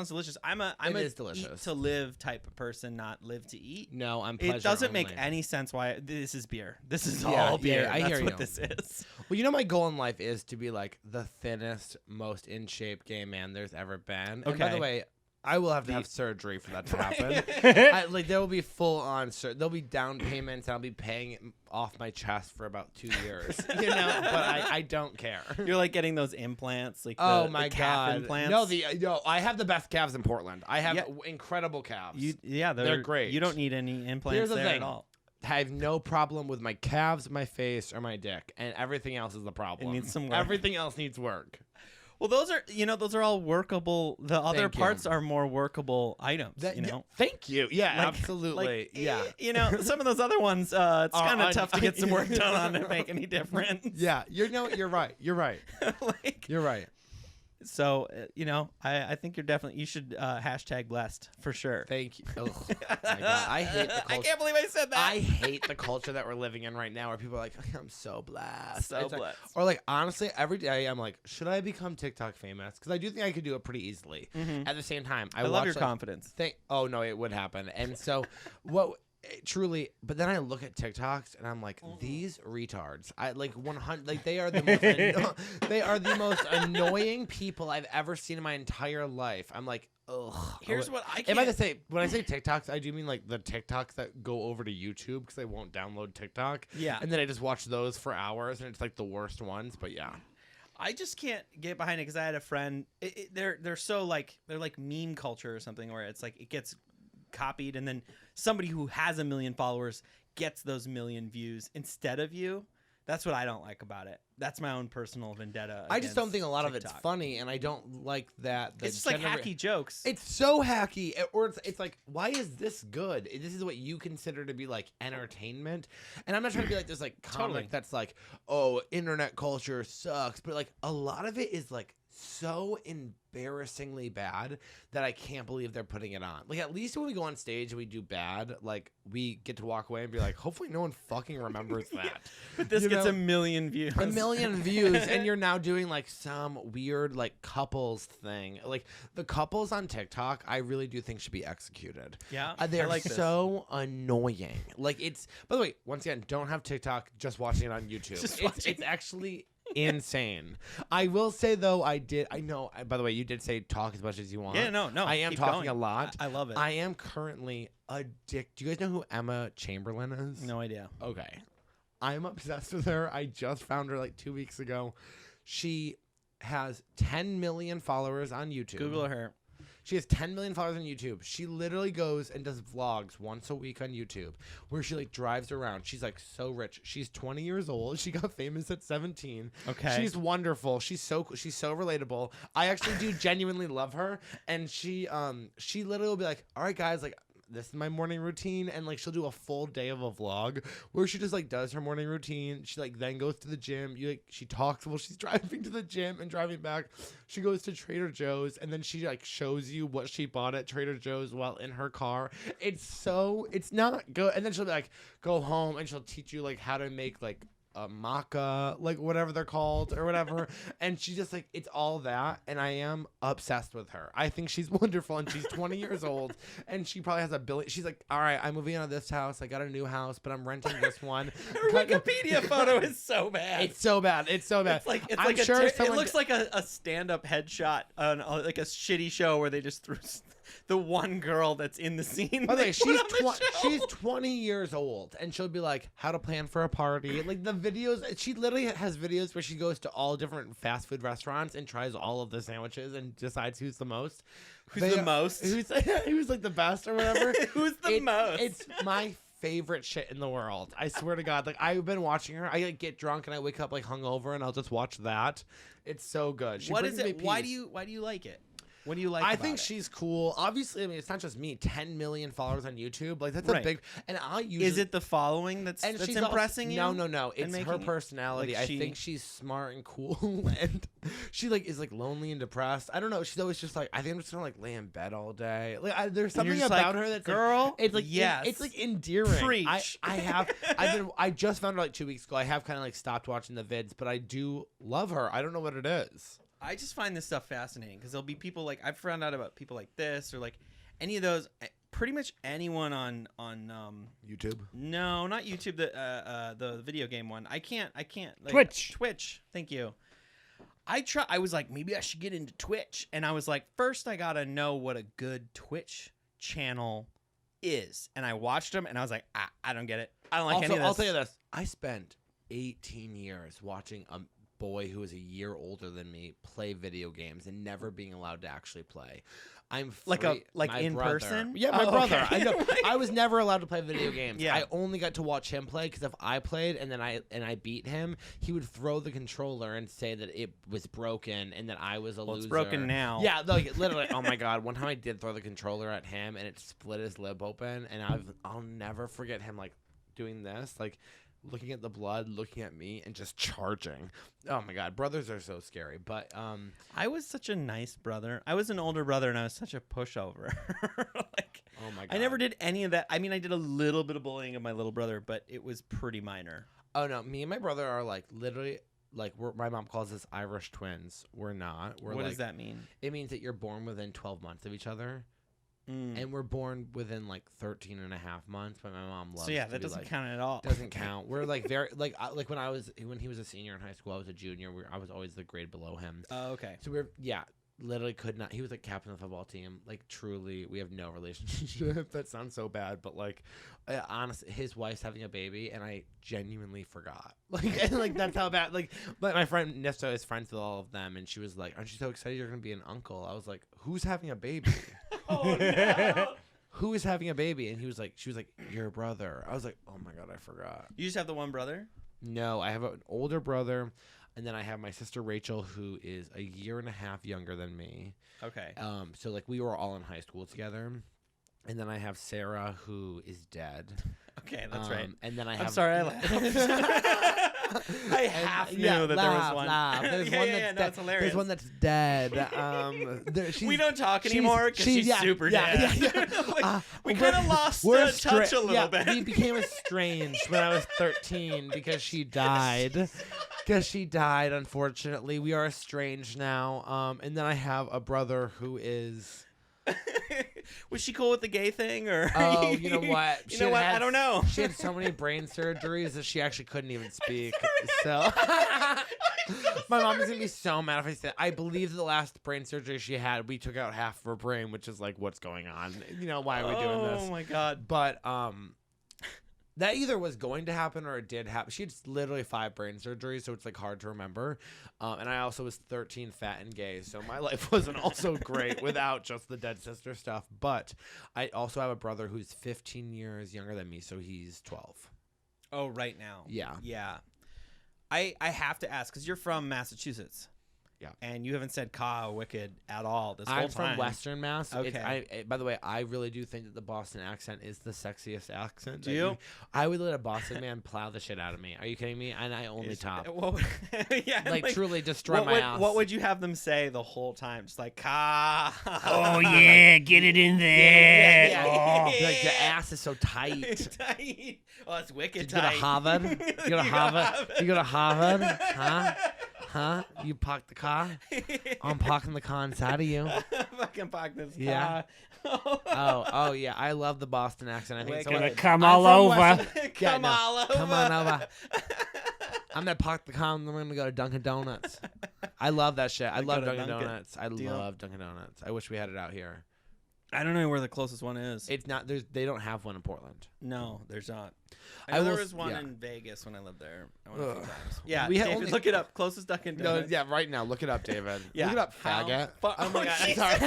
delicious. I'm a is eat delicious. to live type of person, not live to eat. No, I'm pleasure It doesn't only. make any sense why this is beer. This is Yeah, all beer. yeah, I That's hear what you. this is. Well, you know, my goal in life is to be like the thinnest, most in shape gay man there's ever been. And by Okay. the way, I will have to have surgery for that to happen. Like there will be full on there'll be down payments. And I'll be paying it off my chest for about 2 years. You know, but I don't care. You're like getting those implants, like Oh the my calf god! implants. No, I have the best calves in Portland. I have Yeah. incredible calves. They're great. You don't need any implants Here's the there thing. at all. I have no problem with my calves, my face, or my dick, and everything else is the problem. needs some work. Everything else needs work. Well, those are all workable. The other Thank you. parts are more workable items. You know. Thank you. Yeah, Like- absolutely. Like, yeah. You know, some of those other ones, it's Are kind of un- tough to get some work done on to make any difference. Yeah, you're right. You're right. Like, You're right. so, you know, I think you should hashtag blessed for sure. Thank you. Oh my god, I hate the I culture. can't believe I said that. I hate the culture that we're living in right now, where people are like, "I'm so blessed." So It's like- blessed. or like, honestly, every day I'm like, "Should I become TikTok famous?" Because I do think I could do it pretty easily. At the same time, I love watch, your like, confidence. Oh no, it would happen. And so, truly, but then I look at TikToks and I'm like, these retards. I like 100. Like they are the most. They are the most annoying people I've ever seen in my entire life. I'm like, ugh. Here's what I If can't. I say when I say TikToks, I do mean like the TikToks that go over to YouTube because I won't download TikTok. Yeah. And then I just watch those for hours, and it's like the worst ones. But yeah. I just can't get behind it because I had a friend. They're so like they're like meme culture or something where it's like it gets copied and then somebody who has 1 million followers gets those 1 million views instead of you. That's what I don't like about it. That's my own personal vendetta. I just don't against think a lot of it's TikTok. funny, and I don't like that. It's just like hacky jokes. It's so hacky, or it's like, why is this good? This is what you consider to be like entertainment, and I'm not trying to be like this like comic Totally. that's like, oh, internet culture sucks, but like a lot of it is like so embarrassingly bad that I can't believe they're putting it on. Like at least when we go on stage and we do bad, like we get to walk away and be like, hopefully no one fucking remembers that. This You gets know? 1 million views. 1 million views, and you're now doing like some weird like couples thing. Like the couples on TikTok, I really do think should be executed. Yeah, They're I like this. so annoying. Like it's. By the way, once again, don't have TikTok. Just watching it on YouTube. Just watching. It's actually insane. I will say though, I know. By the way, you did say talk as much as you want. Yeah, no. I am keep talking going. a lot. I love it. I am currently addicted. Do you guys know who Emma Chamberlain is? No idea. Okay. I'm obsessed with her. I just found her like 2 weeks ago. She has 10 million followers on YouTube. Google her. She has 10 million followers on YouTube. She literally goes and does vlogs once a week on YouTube where she like drives around. She's like so rich. She's 20 years old. She got famous at 17. Okay. She's wonderful. She's so relatable. I actually do genuinely love her. And she literally will be like, all right, guys, like, this is my morning routine, and like she'll do a full day of a vlog where she just like does her morning routine. She like then goes to the gym. She talks while she's driving to the gym and driving back. She goes to Trader Joe's, and then she like shows you what she bought at Trader Joe's while in her car. It's not good. And then she'll be like go home and she'll teach you like how to make like a maca, like whatever they're called or whatever. And she just like, it's all that. And I am obsessed with her. I think she's wonderful, and she's 20 years old, and she probably has $1 billion. She's like, all right, I'm moving out of this house. I got a new house, but I'm renting this one. Her Wikipedia photo is so bad. It's so bad. It's so bad. I'm sure it someone looks like a stand-up headshot on like a shitty show where they just threw the one girl that's in the scene. By the way, they put on the show. she's 20 years old, and she'll be like, how to plan for a party. Like the videos, she literally has videos where she goes to all different fast food restaurants and tries all of the sandwiches and decides who's the most. Who's the most? Who's like the best or whatever. Who's the most? It's my favorite shit in the world. I swear to God. Like I've been watching her. I like, get drunk and I wake up like hungover, and I'll just watch that. It's so good. She What brings is me it? Why peace. do you like it? What do you like? I about think it? she's cool. Obviously, I mean, it's not just me. 10 million followers on YouTube. Like, that's a Right. big. And I usually. Is it the following that's And she's impressing you? No. It's her making it- personality. like I think she's smart and cool, and she like is like lonely and depressed. I don't know. She's always just like, I think I'm just gonna like lay in bed all day. Like, there's And you're something just about like, her that's girl. Like, it's like yes. it's like endearing. Preach. I just found her like 2 weeks ago. I have kind of like stopped watching the vids, but I do love her. I don't know what it is. I just find this stuff fascinating because there'll be people like I've found out about people like this or like any of those. Pretty much anyone on YouTube. no, not YouTube. The video game one. I can't. Like, Twitch. Thank you. I was like, maybe I should get into Twitch, and I was like, first I gotta know what a good Twitch channel is, and I watched them, and I was like, I don't get it. I don't like Also, any of this. I'll tell you this. I spent 18 years watching a boy who is a year older than me play video games and never being allowed to actually play. I'm free. Like my in brother. person? Yeah, my Oh, brother. okay. I know. I was never allowed to play video games. Yeah. I only got to watch him play because if I played and then I beat him, he would throw the controller and say that it was broken and that I was a loser. It's broken now. Yeah, like literally. Oh my god! One time I did throw the controller at him and it split his lip open, and I'll never forget him like doing this, like looking at the blood, looking at me, and just charging. Oh my god, brothers are so scary. But I was such a nice brother. I was an older brother, and I was such a pushover. Like, oh my god, I never did any of that. I mean, I did a little bit of bullying of my little brother, but it was pretty minor. Oh no, me and my brother are like literally like my mom calls us Irish twins. We're not. We're What like, does that mean? It means that you're born within 12 months of each other. Mm. And we're born within like 13 and a half months, but my mom loves So yeah, to that be doesn't like, count at all. doesn't count. We're like very like when he was a senior in high school, I was a junior. I was always the grade below him. Oh, okay. So we're literally could not. He was like captain of the football team. Like truly, we have no relationship. That sounds so bad, but like honestly, his wife's having a baby, and I genuinely forgot. Like and, like that's how bad. Like, but my friend Nesta is friends with all of them, and she was like, "Aren't you so excited you're gonna be an uncle?" I was like, "Who's having a baby?" Oh no. Who is having a baby? And she was like, your brother. I was like, oh my god, I forgot. You just have the one brother? No, I have an older brother, and then I have my sister Rachel, who is a year and a half younger than me. Okay. So like we were all in high school together, and then I have Sarah, who is dead. Okay, that's right. And then I have. I'm sorry, I laughed. I half knew that there was one. There's Yeah, one yeah, that's yeah, no, dead. it's hilarious. There's one that's dead. We don't talk anymore because she's super dead. Like, we kind of lost touch a little bit. We became estranged when I was 13 because she died. Unfortunately. We are estranged now. And then I have a brother who is... Was she cool with the gay thing, or? Oh, you know what? You know what? I don't know. She had so many brain surgeries that she actually couldn't even speak. So my mom is gonna be so mad if I say. I believe the last brain surgery she had, we took out half of her brain, which is like, what's going on? You know, why are we doing this? Oh my god! But that either was going to happen or it did happen. She had literally 5 brain surgeries, so it's like hard to remember. And I also was 13, fat and gay, so my life wasn't also great without just the dead sister stuff. But I also have a brother who's 15 years younger than me, so he's 12. Oh, right now. Yeah. Yeah. I have to ask because you're from Massachusetts. Yeah. And you haven't said "Ka wicked" at all this whole I'm time. from Western Mass. Okay. By the way, I really do think that the Boston accent is the sexiest accent. Do you? I would let a Boston man plow the shit out of me. Are you kidding me? And I only top. Yeah. Like truly destroy my ass. What would you have them say the whole time? Just like "Ka." Oh yeah, get it in there. Yeah. Oh. Like the ass is so tight. Tight. Oh, it's wicked Did you go tight. to Harvard? You go to Harvard? You go to Harvard? Huh? You parked the car? I'm parking the car inside of you. Fucking park this car. Yeah. Oh yeah. I love the Boston accent. I think Wicked. Gonna come I'm all from over. Western- Yeah, Come no. all over. Come on over. I'm gonna park the car and then we're gonna go to Dunkin' Donuts. I love that shit. I love go to Dunkin' Dunkin'. Donuts. I Deal. love Dunkin' Donuts. I wish we had it out here. I don't know where the closest one is. It's not. They don't have one in Portland. No, there's not. I know I there will was one yeah. in Vegas when I lived there. I went a few Ugh. times. Yeah, We had David, only- look it up. Closest Dunkin' No, Donuts. yeah, right now. Look it up, David. Yeah. Look it up, How faggot. far- Oh my Oh, god. Jesus. Sorry.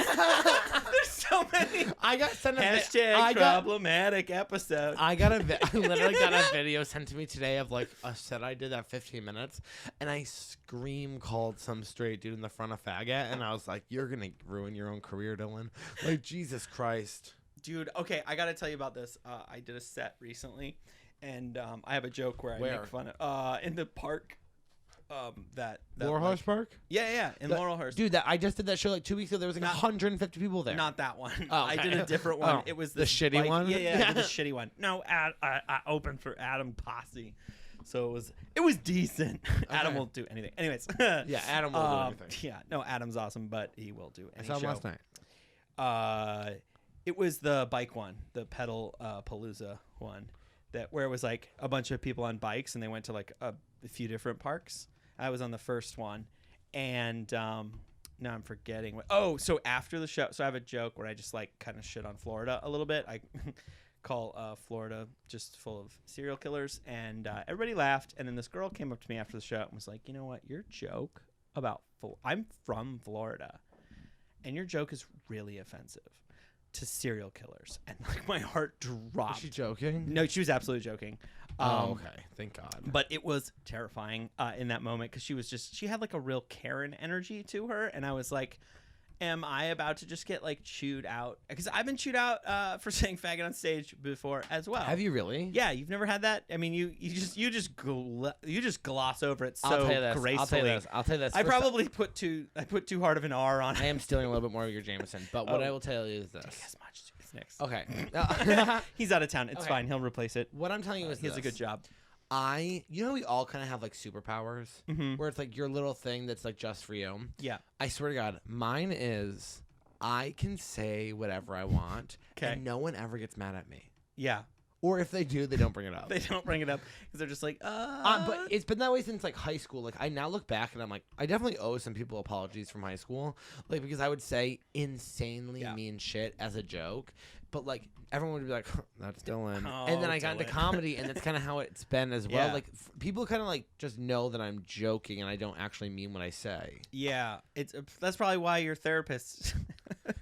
There's so many. I got sent a Hashtag I got problematic episode. I literally got a video sent to me today of like a set I did at 15 minutes, and I scream called some straight dude in the front of faggot, and I was like, "You're gonna ruin your own career, Dylan." Like Jesus Christ. Dude, okay, I gotta tell you about this. I did a set recently, and I have a joke where I Where? make fun of in the park. That Laurelhurst Park? Yeah, in That- Laurelhurst. Dude, I just did that show like 2 weeks ago. There was like Not- 150 people there. Not that one. Oh, I okay. did a different one. Oh, It was the this shitty bike- one? Yeah, I did the shitty one. No, I opened for Adam Posse, so it was decent. Adam Okay. will do anything. Anyways, Yeah, Adam will do anything. Yeah, no, Adam's awesome, but he will do I any saw him show. last night. It was the bike one, the pedal palooza one, where it was like a bunch of people on bikes and they went to like a few different parks. I was on the first one, and now I'm forgetting what. Oh, so after the show, so I have a joke where I just like kind of shit on Florida a little bit. I call Florida just full of serial killers, and everybody laughed. And then this girl came up to me after the show and was like, "You know what? Your joke about I'm from Florida, and your joke is really offensive to serial killers." And like my heart dropped. Was she joking? No, she was absolutely joking. Oh, okay. Thank God. But it was terrifying in that moment because she had like a real Karen energy to her, and I was like, am I about to just get like chewed out? Because I've been chewed out for saying faggot on stage before as well. Have you really? Yeah, you've never had that. I mean, you just gloss over it so I'll tell you this. gracefully. I'll tell you this. I First probably put too hard of an R on it. I am stealing a little bit more of your Jameson, but what Oh. I will tell you is Take this. as much. It's next. Okay. He's out of town. It's Okay. fine. He'll replace it. What I'm telling you is He has a this. good job. You know, we all kind of have like superpowers, Mhm. where it's like your little thing that's like just for you. Yeah. I swear to God, mine is I can say whatever I want, 'Kay. and no one ever gets mad at me. Yeah. Or if they do, they don't bring it up. They don't bring it up because they're just like, But it's been that way since like high school. Like I now look back and I'm like, I definitely owe some people apologies from high school, like because I would say insanely Yeah. mean shit as a joke, but like everyone would be like, "That's Dylan," Oh, and then I got into Dylan. comedy, and that's kind of how it's been as well. Yeah. Like people kind of like just know that I'm joking and I don't actually mean what I say. Yeah, that's probably why your therapist.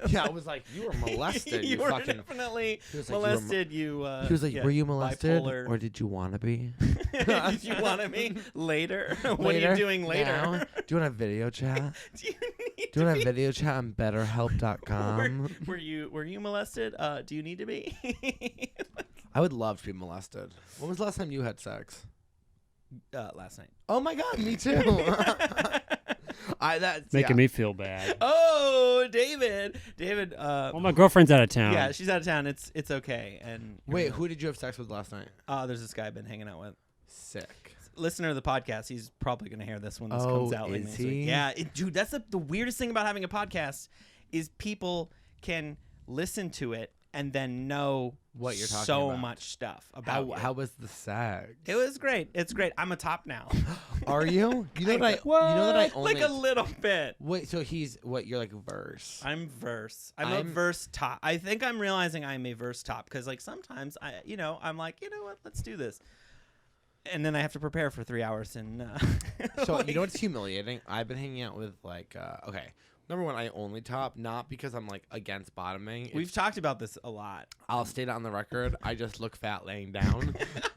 Yeah, I was like, "You were molested. you were fucking." definitely He was like, "You were molested. You. He was like, yeah, "Were you molested, bipolar. or did you want to be?" Did you want to be later? What are you doing later? Now? Do you want a video chat? Do you need Do you to want be? a video chat on BetterHelp.com? Were you molested? Do you need to be? I would love to be molested. When was the last time you had sex? Last night. Oh my God, me too. That's Making me feel bad. Oh, David. Well, my girlfriend's out of town. Yeah, she's out of town. It's okay. And Wait, who did you have sex with last night? There's this guy I've been hanging out with. Sick. Listener of the podcast, he's probably going to hear this when this Oh, comes out. like is next week. he? Yeah, dude, that's the weirdest thing about having a podcast is people can listen to it and then know What you're talking so about. much stuff about you. How was the sex? It was great. It's great. I'm a top now. Are you? You know that I only like a little bit. Wait, so he's what? You're like verse. I'm verse. I'm a verse top. I think I'm realizing I'm a verse top because like sometimes I'm like, you know what? Let's do this. And then I have to prepare for 3 hours and So like- you know what's humiliating? I've been hanging out with like okay. Number one, I only top, not because I'm like against bottoming. It's- We've talked about this a lot. I'll state it on the record. I just look fat laying down,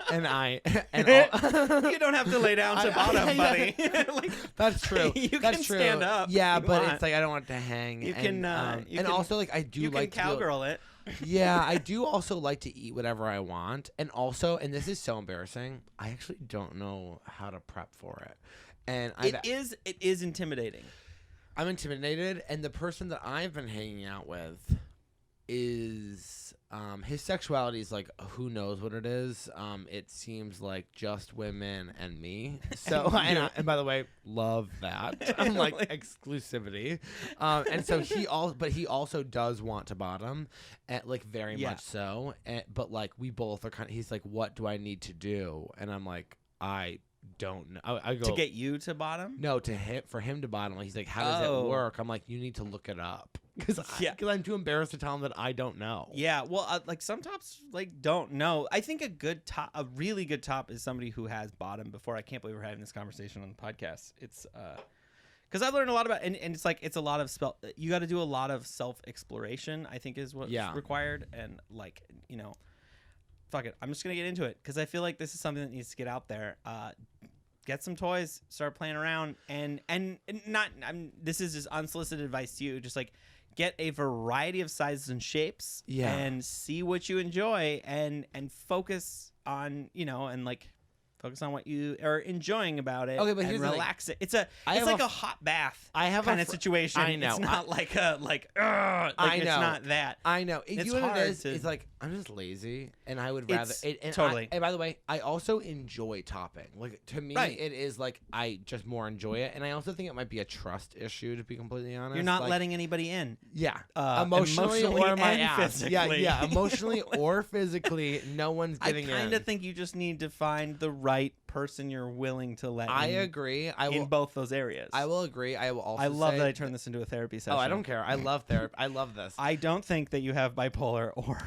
and You don't have to lay down to bottom, buddy. Like, that's true. You That's can true. stand up Yeah, if you but want. it's like I don't want it to hang. You and, can, you and can- also like I do you like can to cowgirl it. Yeah, I do also like to eat whatever I want, and also, and this is so embarrassing. I actually don't know how to prep for it, and It is intimidating. I'm intimidated, and the person that I've been hanging out with is his sexuality is like who knows what it is. It seems like just women and me. So and by the way, love that. I'm like exclusivity. And so he also does want to bottom, like very much so. But like we both are kind of. He's like, what do I need to do? And I'm like, I don't know. I go To get you to bottom? no to him for him to bottom. He's like, how does it work? I'm like, you need to look it up because I'm too embarrassed to tell him that I don't know. Yeah, well, like some tops like don't know. I think a really good top is somebody who has bottom before. I can't believe we're having this conversation on the podcast. It's because I've learned a lot about and it's like it's a lot of you got to do a lot of self exploration. I think is what's required, and like fuck it, I'm just gonna get into it because I feel like this is something that needs to get out there. Get some toys, start playing around, and not. This is just unsolicited advice to you. Just like get a variety of sizes and shapes, and see what you enjoy, and focus on and like focus on what you are enjoying about it. Okay, but and here's relax it. It's like a hot bath. I have kind of situation. I know. It's not like a I know. It's not that. I know. It's you know what hard it is? to- It's like I'm just lazy, and I would rather. Totally. And by the way, I also enjoy topping. Like to me, Right. it is like I just more enjoy it, and I also think it might be a trust issue, to be completely honest. You're not like, letting anybody in. Yeah, Emotionally or my and ass. Yeah, physically. yeah, emotionally or physically, no one's getting in. I kind of think you just need to find the right person you're willing to let I in, agree. in both those areas. I will agree. I will also. I love say that I turned this into a therapy session. Oh, I don't care. I love therapy. I love this. I don't think that you have bipolar or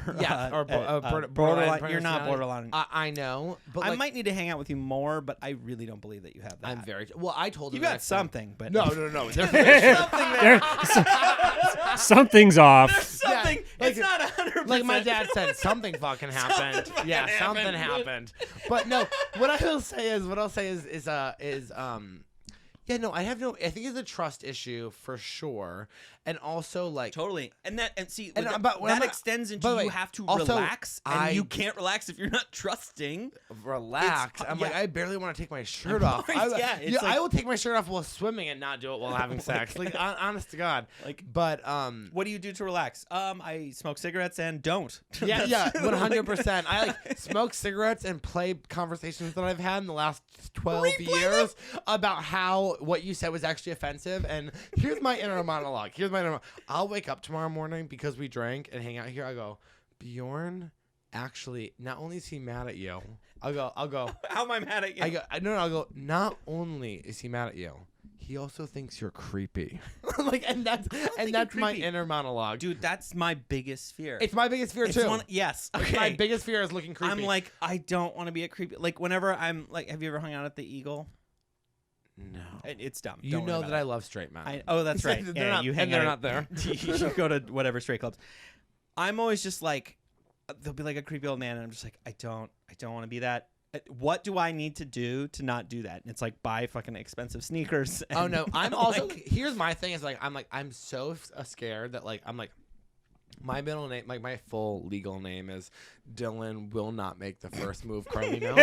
borderline. You're not personality. borderline. I know, but I like, might need to hang out with you more, but I really don't believe that you have that. I'm very well. I told You him got next time- something, but No. There's something there. Something's off. Something. like- It's not 100%. Like my dad said, something fucking happened. Something Yeah, fucking something happened. But no, what I'll say is yeah, no, I think it's a trust issue for sure, and also like Totally, and see, And, that, but when that I'm- extends into by the way, you have to also, relax, and you can't relax if you're not trusting. relax. I'm like, yeah. I barely want to take my shirt off. It's like- I will take my shirt off while swimming and not do it while having sex. Like, honest to God. Like, but what do you do to relax? I smoke cigarettes and don't. yeah, That's- 100%. I like smoke cigarettes and play conversations that I've had in the last 12 Replay years about how what you said was actually offensive. And here's my inner monologue. I'll wake up tomorrow morning because we drank and hang out here. I go, Bjorn, actually, not only is he mad at you, I'll go. How am I mad at you? I'll go. Not only is he mad at you, he also thinks you're creepy. Like, and that's my creepy. inner monologue. Dude, that's my biggest fear. It's my biggest fear It's too. yes. It's Okay. my biggest fear is looking creepy. I'm like, I don't want to be a creepy. Like, whenever I'm like, have you ever hung out at the Eagle? no. It's dumb. You Don't know worry that about I it. love straight men. Oh, that's right. They're Yeah, not- you hang and they're out not at- you go to whatever straight clubs. I'm always just like, there'll be like a creepy old man, and I'm just like, I don't want to be that. What do I need to do to not do that? And it's like buy fucking expensive sneakers. Oh and no, I'm like- also here's my thing is I'm so scared that like I'm like my middle name, like my full legal name is Dylan will not make the first move Carlino.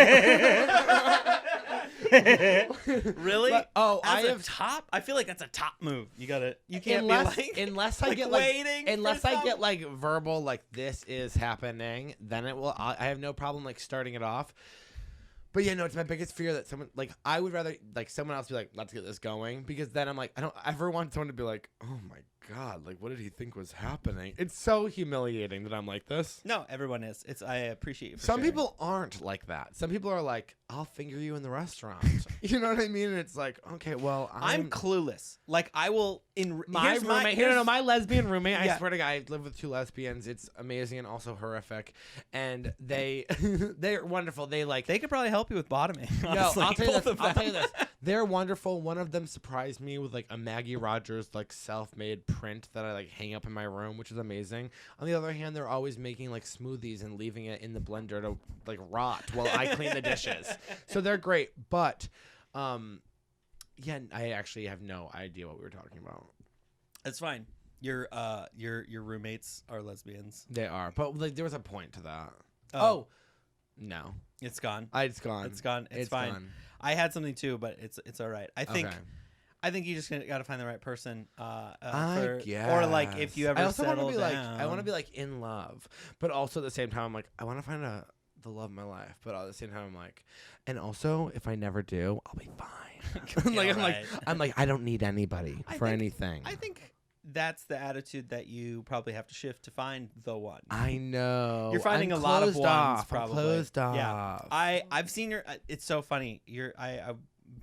Really? But- oh, As I a have top. I feel like that's a top move. You can't unless be like unless I like get like waiting. unless for I get some- like verbal like this is happening, then it will. I have no problem like starting it off. But yeah, no, it's my biggest fear that someone like I would rather like someone else be like, let's get this going, because then I'm like, I don't ever want someone to be like, oh my God, like what did he think was happening? It's so humiliating that I'm like this. No, everyone is. I appreciate you. For Some sharing. people aren't like that. Some people are like, I'll finger you in the restaurant. You know what I mean? And it's like, okay, well, I'm clueless. Like I will in my here's roommate. here's- My lesbian roommate. Yeah. I swear to God, I live with 2 lesbians. It's amazing and also horrific. And they're wonderful. They like. They could probably help you with bottoming. No, Honestly, I'll tell you both this. of I'll tell you them. this. They're wonderful. One of them surprised me with like a Maggie Rogers like self-made print that I like hang up in my room, which is amazing. On the other hand, they're always making like smoothies and leaving it in the blender to like rot while I clean the dishes. So they're great, but yeah, I actually have no idea what we were talking about. It's fine. Your roommates are lesbians. They are, but like there was a point to that. Oh. No, It's gone. it's gone. It's gone. It's fine. Gone. I had something too, but it's all right. I think Okay. I think you just got to find the right person. I guess. Or like if you ever I also want settle to be like down. I want to be like in love, but also at the same time I'm like I want to find the love of my life, but at the same time I'm like, and also if I never do, I'll be fine. Yeah, like right. I'm like I don't need anybody I for think- anything. I think that's the attitude that you probably have to shift to find the one. I know. You're finding I'm a lot of closed ones, off. probably. I'm closed off. Yeah. I've seen your. It's so funny.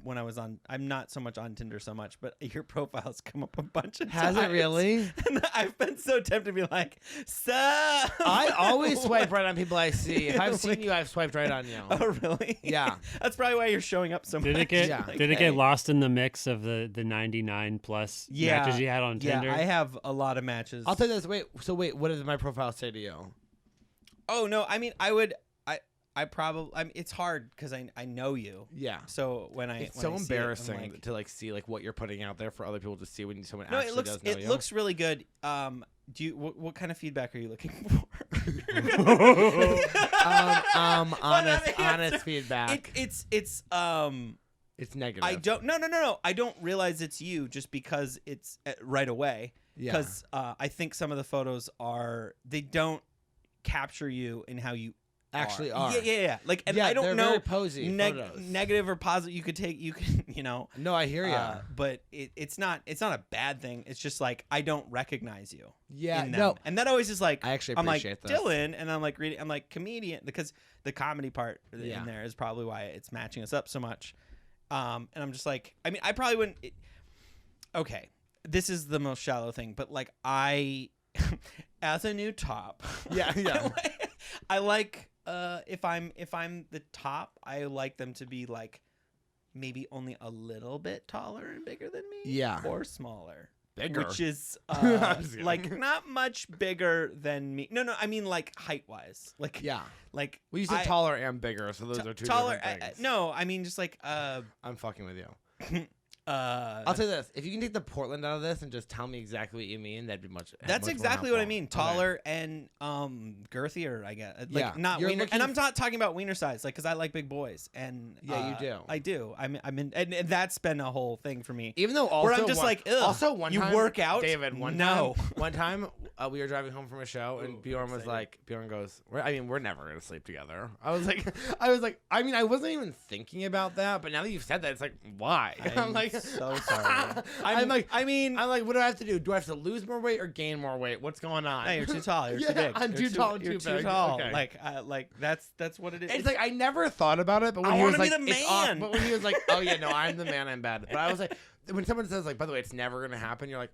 When I was on, I'm not so much on Tinder so much, but your profile's come up a bunch of times. Has it really? And I've been so tempted to be like, I always swipe right on people I see. If I've seen you, I've swiped right on you. Oh, really? Yeah. That's probably why you're showing up so much. Did it get Yeah. did it get lost in the mix of the 99 plus matches you had on Tinder? Yeah, I have a lot of matches. I'll tell you this. Wait, what does my profile say to you? Oh, no. I mean, I probably, it's hard because I know you. Yeah. So when I, It's when so I see embarrassing it, I'm like, to like see like what you're putting out there for other people to see when someone no, actually does know you. it looks really good. Do you, what kind of feedback are you looking for? honest feedback. It's negative. I don't no. I don't realize it's you just because it's right away. Yeah. Because I think some of the photos they don't capture you in how you Actually are. Yeah. Like, and Yeah, I don't they're know very posy photos. negative or positive. You can, No, I hear you. But it's not a bad thing. It's just like I don't recognize you. Yeah, in them. no. And that always is like I actually I'm like appreciate this. Dylan, and I'm like reading. I'm like comedian because the comedy part Yeah. in there is probably why it's matching us up so much. And I'm just like, I mean, I probably wouldn't. Okay, this is the most shallow thing, but like as a new top, Yeah. I like if I'm the top, I like them to be like maybe only a little bit taller and bigger than me, Yeah. or smaller. Bigger. Which is I'm just kidding. like not much bigger than me. No, I mean like height wise. Like Yeah. like Well, you said taller and bigger, so those are two taller. different things. No, I mean just like I'm fucking with you. I'll tell you this: if you can take the Portland out of this and just tell me exactly what you mean, that'd be much. That's much exactly more what I helpful. mean. Okay. Taller and girthier, I guess. Like Yeah. not You're wiener. looking And I'm not talking about wiener size, like because I like big boys. And Yeah, you do. I do. I'm in, and that's been a whole thing for me. Even though also where I'm just like, ugh, also one you time, work out, David. One time we were driving home from a show, and Bjorn was like, Bjorn goes, we're never gonna sleep together. I was like, I mean, I wasn't even thinking about that, but now that you've said that, it's like, why? I'm like, so sorry. I'm like, I'm like, what do I have to do? Do I have to lose more weight or gain more weight? What's going on? Hey, you're too tall. You're Yeah, too big. I'm You're too tall and You're too too big. tall. Okay. Like that's what it is. It's like I never thought about it, but when I he was wanna like, be the it's off- man. but when he was like, oh yeah, no, I'm the man, I'm bad. But I was like, when someone says like, by the way, it's never gonna happen, you're like,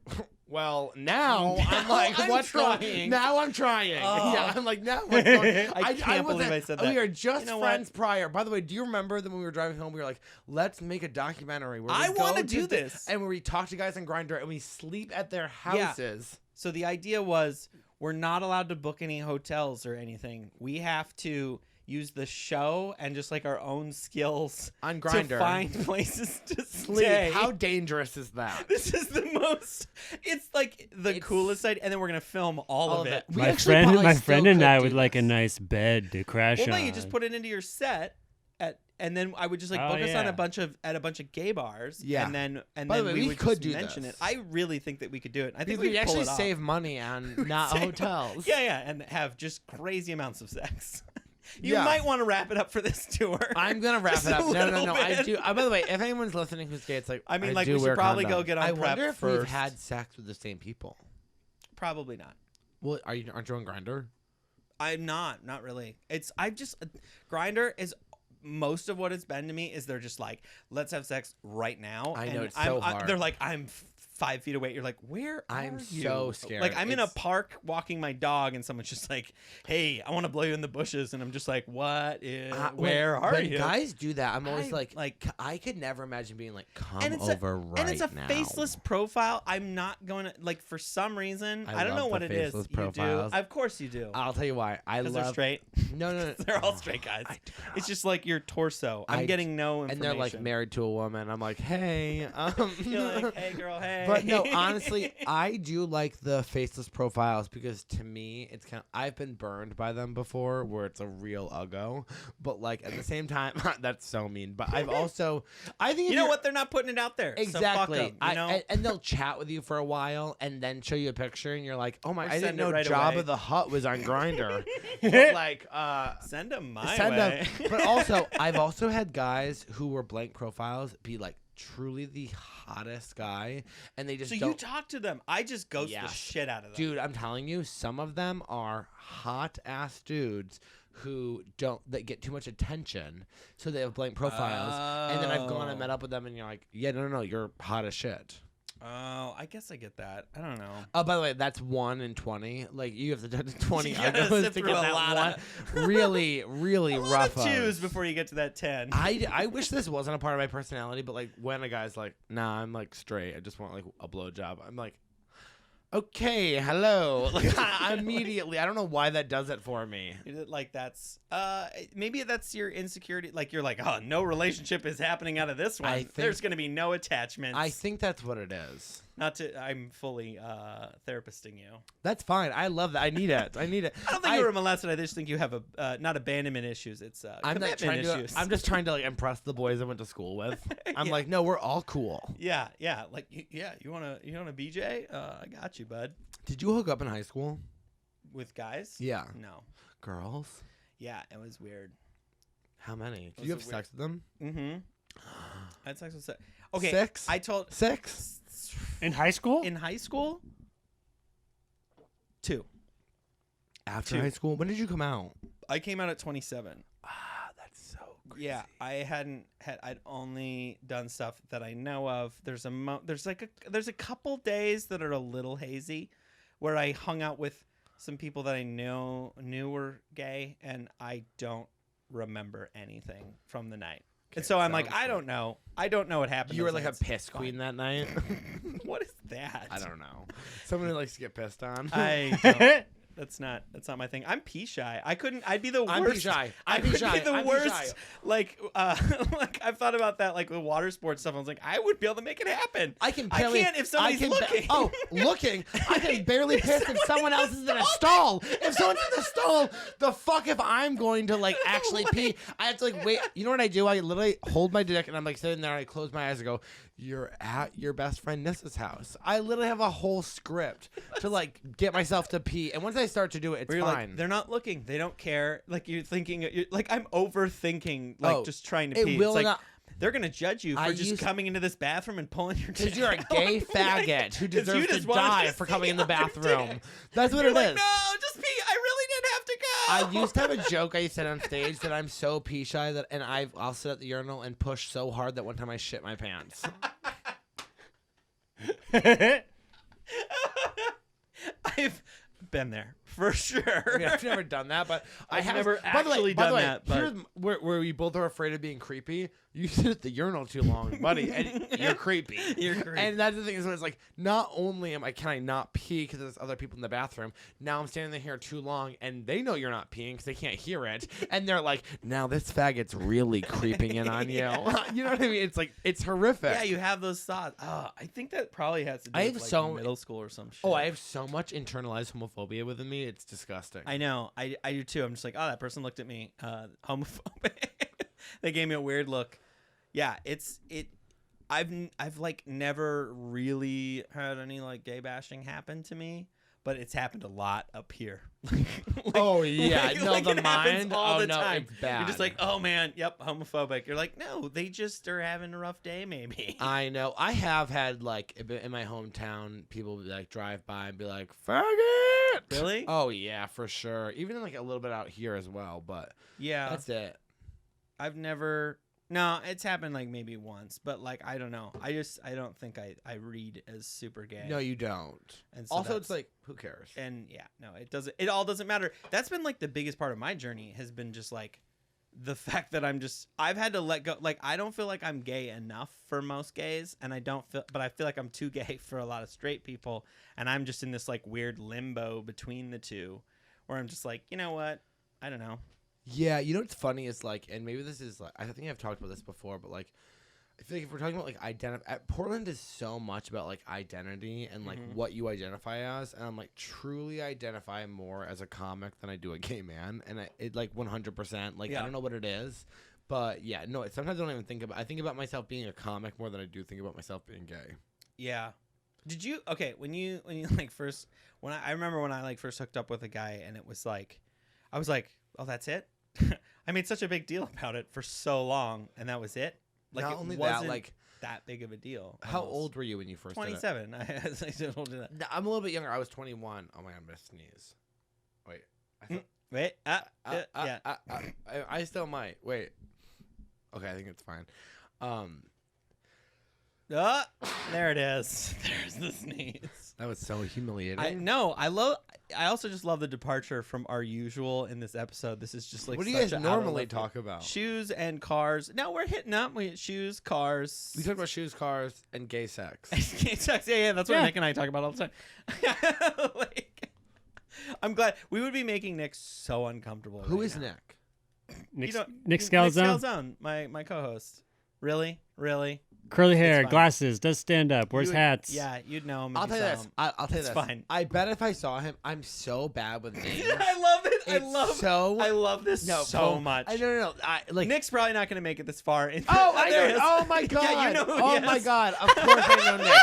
well, now I'm like, I'm what's going? trying. Now I'm trying. Oh. Yeah, I'm like, now what's going? I can't believe wasn't- I said that. We are just You know friends prior. By the way, do you remember that when we were driving home, we were like, let's make a documentary where we I go wanna to do the- this. and where we talk to guys on Grindr and we sleep at their houses. So the idea was we're not allowed to book any hotels or anything. We have to use the show and just like our own skills On to Grindr. find places to Sleep. stay. How dangerous is that? This is the most. It's like the It's- coolest side, and then we're gonna film all of it. We My actually friend, probably my still friend and could I do would like a this. nice bed to crash Well, no, on. you just put it into your set, and then I would just like Oh, book us on yeah. a bunch of gay bars. Yeah. and then By the way, we we would could just do mention this. it. I really think that we could do it. I think Because we we could pull actually it off. save money on not Save- hotels. Yeah, and have just crazy amounts of sex. You Yeah. might want to wrap it up for this tour. I'm gonna wrap Just it a up. No, little I bit. do. By the way, if anyone's listening who's gay, it's like I mean, like do we should wear probably go condoms. get on I prep wonder if first. we've had sex with the same people. Probably not. Well, aren't you on Grindr? I'm not really. I've just Grinder is most of what it's been to me is they're just like, let's have sex right now. I know, And it's so hard. They're like, I'm 5 feet away. You're like, where I'm are you? so scared. Like I'm in a It's- park walking my dog, and someone's just like, hey, I want to blow you in the bushes, and I'm just like, what is? Where are when you? guys do that, I'm always I- like, I could never imagine being like, come and it's over right and it's a now. faceless profile. I'm not going to like for some reason. I I don't know love what the it is. faceless You do. profiles. Of course you do. I'll tell you why. I Because love they're straight. No. They're all straight guys. I do not. It's just like your torso. I'm getting no and information. they're like married to a woman. I'm like, hey. You're like, hey, girl, hey. But no, honestly, I do like the faceless profiles because to me, it's kind of, I've been burned by them before where it's a real uggo. But like at the same time, that's so mean. But I've also, I think if you know you're- what? They're not putting it out there. Exactly. So fuck 'em, you know? And they'll chat with you for a while and then show you a picture and you're like, oh my, Or I didn't send it know right Jabba away. the Hutt was on Grindr. But like, send them my send way. them. But also, I've also had guys who were blank profiles be like truly the hottest guy, and they just So don't. you talk to them. I just ghost the Yes. shit out of them. Dude, I'm telling you, some of them are hot ass dudes who that get too much attention, so they have blank profiles. And then I've gone and met up with them, and you're like, yeah, no, you're hot as shit. Oh, I guess I get that. I don't know. Oh, by the way, that's 1 in 20. Like, you have to do 20 You gotta uggos sit to through get a that lot one. of- Really, really A rough. lot of twos ugs. before you get to that 10. I wish this wasn't a part of my personality, but like when a guy's like, nah, I'm like straight. I just want like a blowjob. I'm like, okay, hello. Like I immediately, I don't know why that does it for me. Like that's maybe that's your insecurity. Like you're like, oh, no relationship is happening out of this one. There's gonna be no attachments. I think that's what it is. Not to. I'm fully therapisting you. That's fine. I love that. I need it. I need it. I don't think you were molested. I just think you have a not abandonment issues. It's I'm not commitment trying issues. to. I'm just trying to like impress the boys I went to school with. I'm Yeah. like, no, we're all cool. Yeah. Like yeah. You wanna BJ? I got you, bud. Did you hook up in high school? With guys? Yeah. No. Girls? Yeah, it was weird. How many? Did Was you have it sex with them? Mm-hmm. I had sex with Okay. 6? I told 6? In high school? in high school. 2. After 2. high school? When did you come out? I came out at 27. Ah, that's so crazy. Yeah, I'd only done stuff that I know of. There's a couple days that are a little hazy where I hung out with some people that I knew were gay, and I don't remember anything from the night. And so I'm like, sounds I don't know. I don't know what happened. You were those like nights. a piss queen that night? What is that? I don't know. Someone who likes to get pissed on. I don't. That's not my thing. I'm pee shy. I'd be the worst. I'm pee shy. I I'm pee would shy. be the I'm pee worst. shy. Like, like I've thought about that, like with water sports stuff. I was like, I would be able to make it happen. I can't if somebody's looking. Looking. I can barely piss if someone else is in a stall. If someone's in the stall, the fuck if I'm going to like actually pee. I have to like wait. You know what I do? I literally hold my dick and I'm like sitting there and I close my eyes and go, you're at your best friend Nissa's house. I literally have a whole script to like get myself to pee. And once I start to do it, it's Where you're fine. like, they're not looking. They don't care. Like you're thinking, like I'm overthinking, like just trying to it pee. will It's like, not. they're gonna judge you for I just used- coming into this bathroom and pulling your dick. Because you're a out. gay faggot who 'Cause you deserves to just wanted die to for see coming in the other bathroom. dicks. That's what You're it like, is. no, just pee. I really didn't have to go. I used to have a joke I used to say on stage that I'm so pee shy and I'll sit at the urinal and push so hard that one time I shit my pants. I've been there for sure. I mean, I've never done that, but I I've have never by the way- actually by the done way, that, but- Here's where we both are afraid of being creepy. You sit at the urinal too long, buddy, and you're creepy. You're creepy. And that's the thing is when it's like, not only can I not pee because there's other people in the bathroom, now I'm standing there here too long, and they know you're not peeing because they can't hear it, and they're like, now this faggot's really creeping in on you. You know what I mean? It's like, it's horrific. Yeah, you have those thoughts. I think that probably has to do I with have like so- middle school or some shit. Oh, I have so much internalized homophobia within me. It's disgusting. I know. I do too. I'm just like, oh, that person looked at me homophobic. They gave me a weird look. Yeah, I've like never really had any like gay bashing happen to me, but it's happened a lot up here. Oh, yeah. No, the it happens mind? all Oh, the no, time. it's bad. You're just like, oh man, yep, homophobic. You're like, no, they just are having a rough day, maybe. I know. I have had like in my hometown, people like drive by and be like, "Faggot." Really? Oh yeah, for sure. Even like a little bit out here as well, but Yeah. that's it. I've never. No, it's happened like maybe once, but like I don't know. I don't think I read as super gay. No, you don't. And so Also, it's that's- like, who cares? and yeah, no, it doesn't. It all doesn't matter. That's been like the biggest part of my journey has been just like the fact that I've had to let go. Like I don't feel like I'm gay enough for most gays, and but I feel like I'm too gay for a lot of straight people, and I'm just in this like weird limbo between the two, where I'm just like, you know what? I don't know. Yeah, you know what's funny is like, and maybe this is like, I think I've talked about this before, but like, I feel like if we're talking about like identity, Portland is so much about like identity and like what you identify as, and I'm like truly identify more as a comic than I do a gay man, and it like 100%. Like I don't know what it is, but yeah, no. Sometimes I don't even think about. I think about myself being a comic more than I do think about myself being gay. Yeah. Did you when you like first I remember when I like first hooked up with a guy and it was like I was like, oh, that's it. I made such a big deal about it for so long, and that was it. Like Not it only that, wasn't- like that big of a deal. How almost. old were you when you first did it? 27. I told you that. No, I'm a little bit younger. I was 21. Oh my god, I'm gonna sneeze. Wait. Wait. Yeah. I still might. Wait. Okay, I think it's fine. There it is. There's the sneeze. That was so humiliating. I know. I also just love the departure from our usual in this episode. This is just like what do you such guys a out of normally left field. talk about? Shoes and cars. Now we're hitting up. We shoes, cars. We talk about shoes, cars, and gay sex. Gay sex. Yeah. That's what Yeah. Nick and I talk about all the time. Like, I'm glad we would be making Nick so uncomfortable. Who right is now. Nick? Nick Nick Scalzone, Scalzone, my co-host. Really? curly hair, fine. glasses, does stand up, wears You would- hats. Yeah, you'd know him. if I'll tell you saw this. him. I'll tell you It's this. fine. I bet if I saw him, I'm so bad with names. I love it. It's I love this so much. No. I like. Nick's probably not going to make it this far. Oh, I There know. it is. Oh my god. Yeah, you know who he oh my is. god. Of course I know Nick.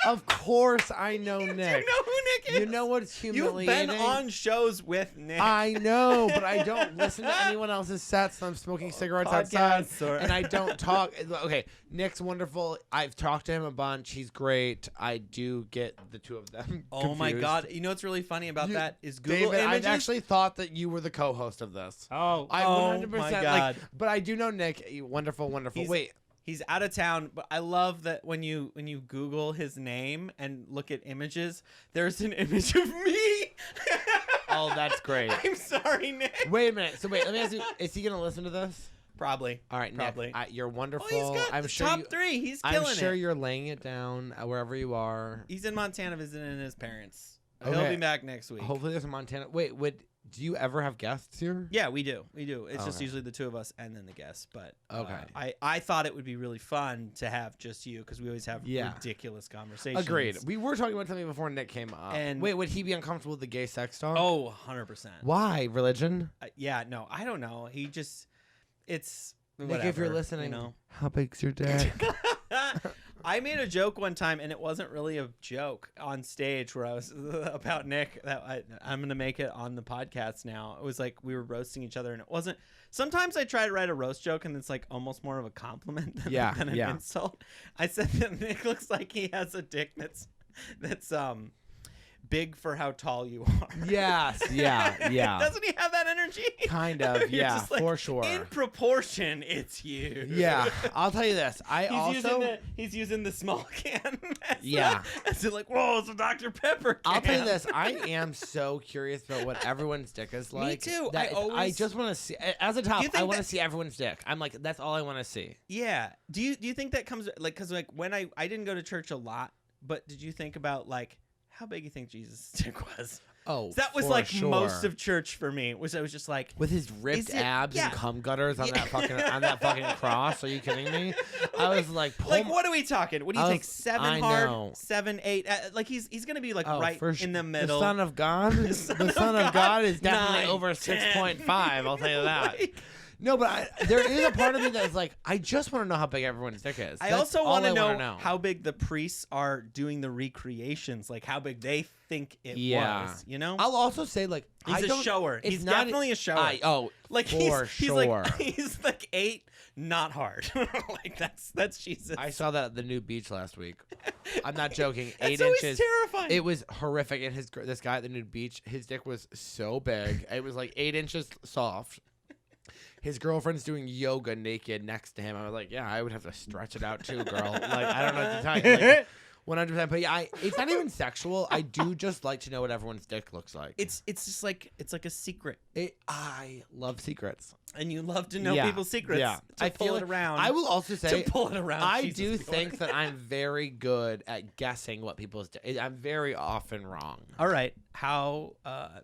Of course I know You Nick. know who Nick is? You know what's You've humiliating? been on shows with Nick. I know, but I don't listen to anyone else's sets. I'm smoking cigarettes outside, Podcasts or- and I don't talk. Okay, Nick's wonderful. I've talked to him a bunch. He's great. I do get the two of them. Oh my confused. god! You know what's really funny about You- that is Google David, Images. I actually thought that you were the co-host of this. Oh, I Oh 100% my like, God. but I do know Nick. Wonderful. He's- Wait, He's out of town, but I love that when you Google his name and look at images, there's an image of me. oh, that's great. I'm sorry, Nick. Wait a minute. So wait, let me ask you: is he gonna listen to this? Probably. All right, Probably. Nick. You're wonderful. Oh, he's got I'm the sure top you, 3. He's killing I'm sure it. you're laying it down wherever you are. He's in Montana visiting his parents. He'll Okay. be back next week. Hopefully, there's a Montana. Wait, do you ever have guests here? Yeah, we do. It's just Okay. usually the two of us and then the guests. But Okay. I thought it would be really fun to have just you because we always have ridiculous conversations. Agreed. We were talking about something before Nick came up. And- wait, would he be uncomfortable with the gay sex talk? Oh, 100%. Why? Religion? Yeah, no, I don't know. It's Nick, whatever, if you're listening, you know. how big's your dick? I made a joke one time, and it wasn't really a joke on stage where I was about Nick that I'm going to make it on the podcast now. It was like we were roasting each other, and it wasn't. Sometimes I try to write a roast joke, and it's like almost more of a compliment than an insult. I said that Nick looks like he has a dick that's big for how tall you are. Yes. Yeah. Doesn't he have that energy? Kind of. You're Yeah, just like, for sure. In proportion, it's you. Yeah. I'll tell you this. He's using the small can. Yeah. As like, whoa, it's a Dr. Pepper can. I'll tell you this. I am so curious about what everyone's dick is like. too. that I just want to see. As a top, think I want to that- see everyone's dick. I'm like, that's all I want to see. Yeah. Do you think that comes like because like when I didn't go to church a lot, but did you think about like how big you think Jesus' dick was? Oh, That was for like sure. most of church for me. I was just like, With his ripped Is it- abs yeah. and cum gutters on that fucking cross. Are you kidding me? I was like, like what are we talking? What do you I think? was- 7 I hard, know. 7, 8. Like he's gonna be like oh, right for in the middle. The Son of God. the Son of God is definitely 9, over 10. 6.5. I'll tell you that. Like, No, but there is a part of me that's like, I just want to know how big everyone's dick is. I That's also all want I to wanna know how big the priests are doing the recreations, like how big they think it was. You know, I'll also say like he's I a don't, shower. it's He's not- definitely a shower. Like for he's sure. like he's like 8, not hard. Like that's Jesus. I saw that at the new beach last week. I'm not joking. That's 8 always inches. terrifying. It was horrific. And this guy at the nude beach, his dick was so big. It was like 8 inches soft. His girlfriend's doing yoga naked next to him. I was like, yeah, I would have to stretch it out too, girl. Like, I don't know what to tell you. Like, 100%. But yeah, it's not even sexual. I do just like to know what everyone's dick looks like. it's just like it's like a secret, I love secrets. and you love to know Yeah, people's secrets. yeah. To I pull feel it like- around. I will also say, to pull it around. I Jesus, do Bjorn. think that I'm very good at guessing what people's. I'm very often wrong. All right, how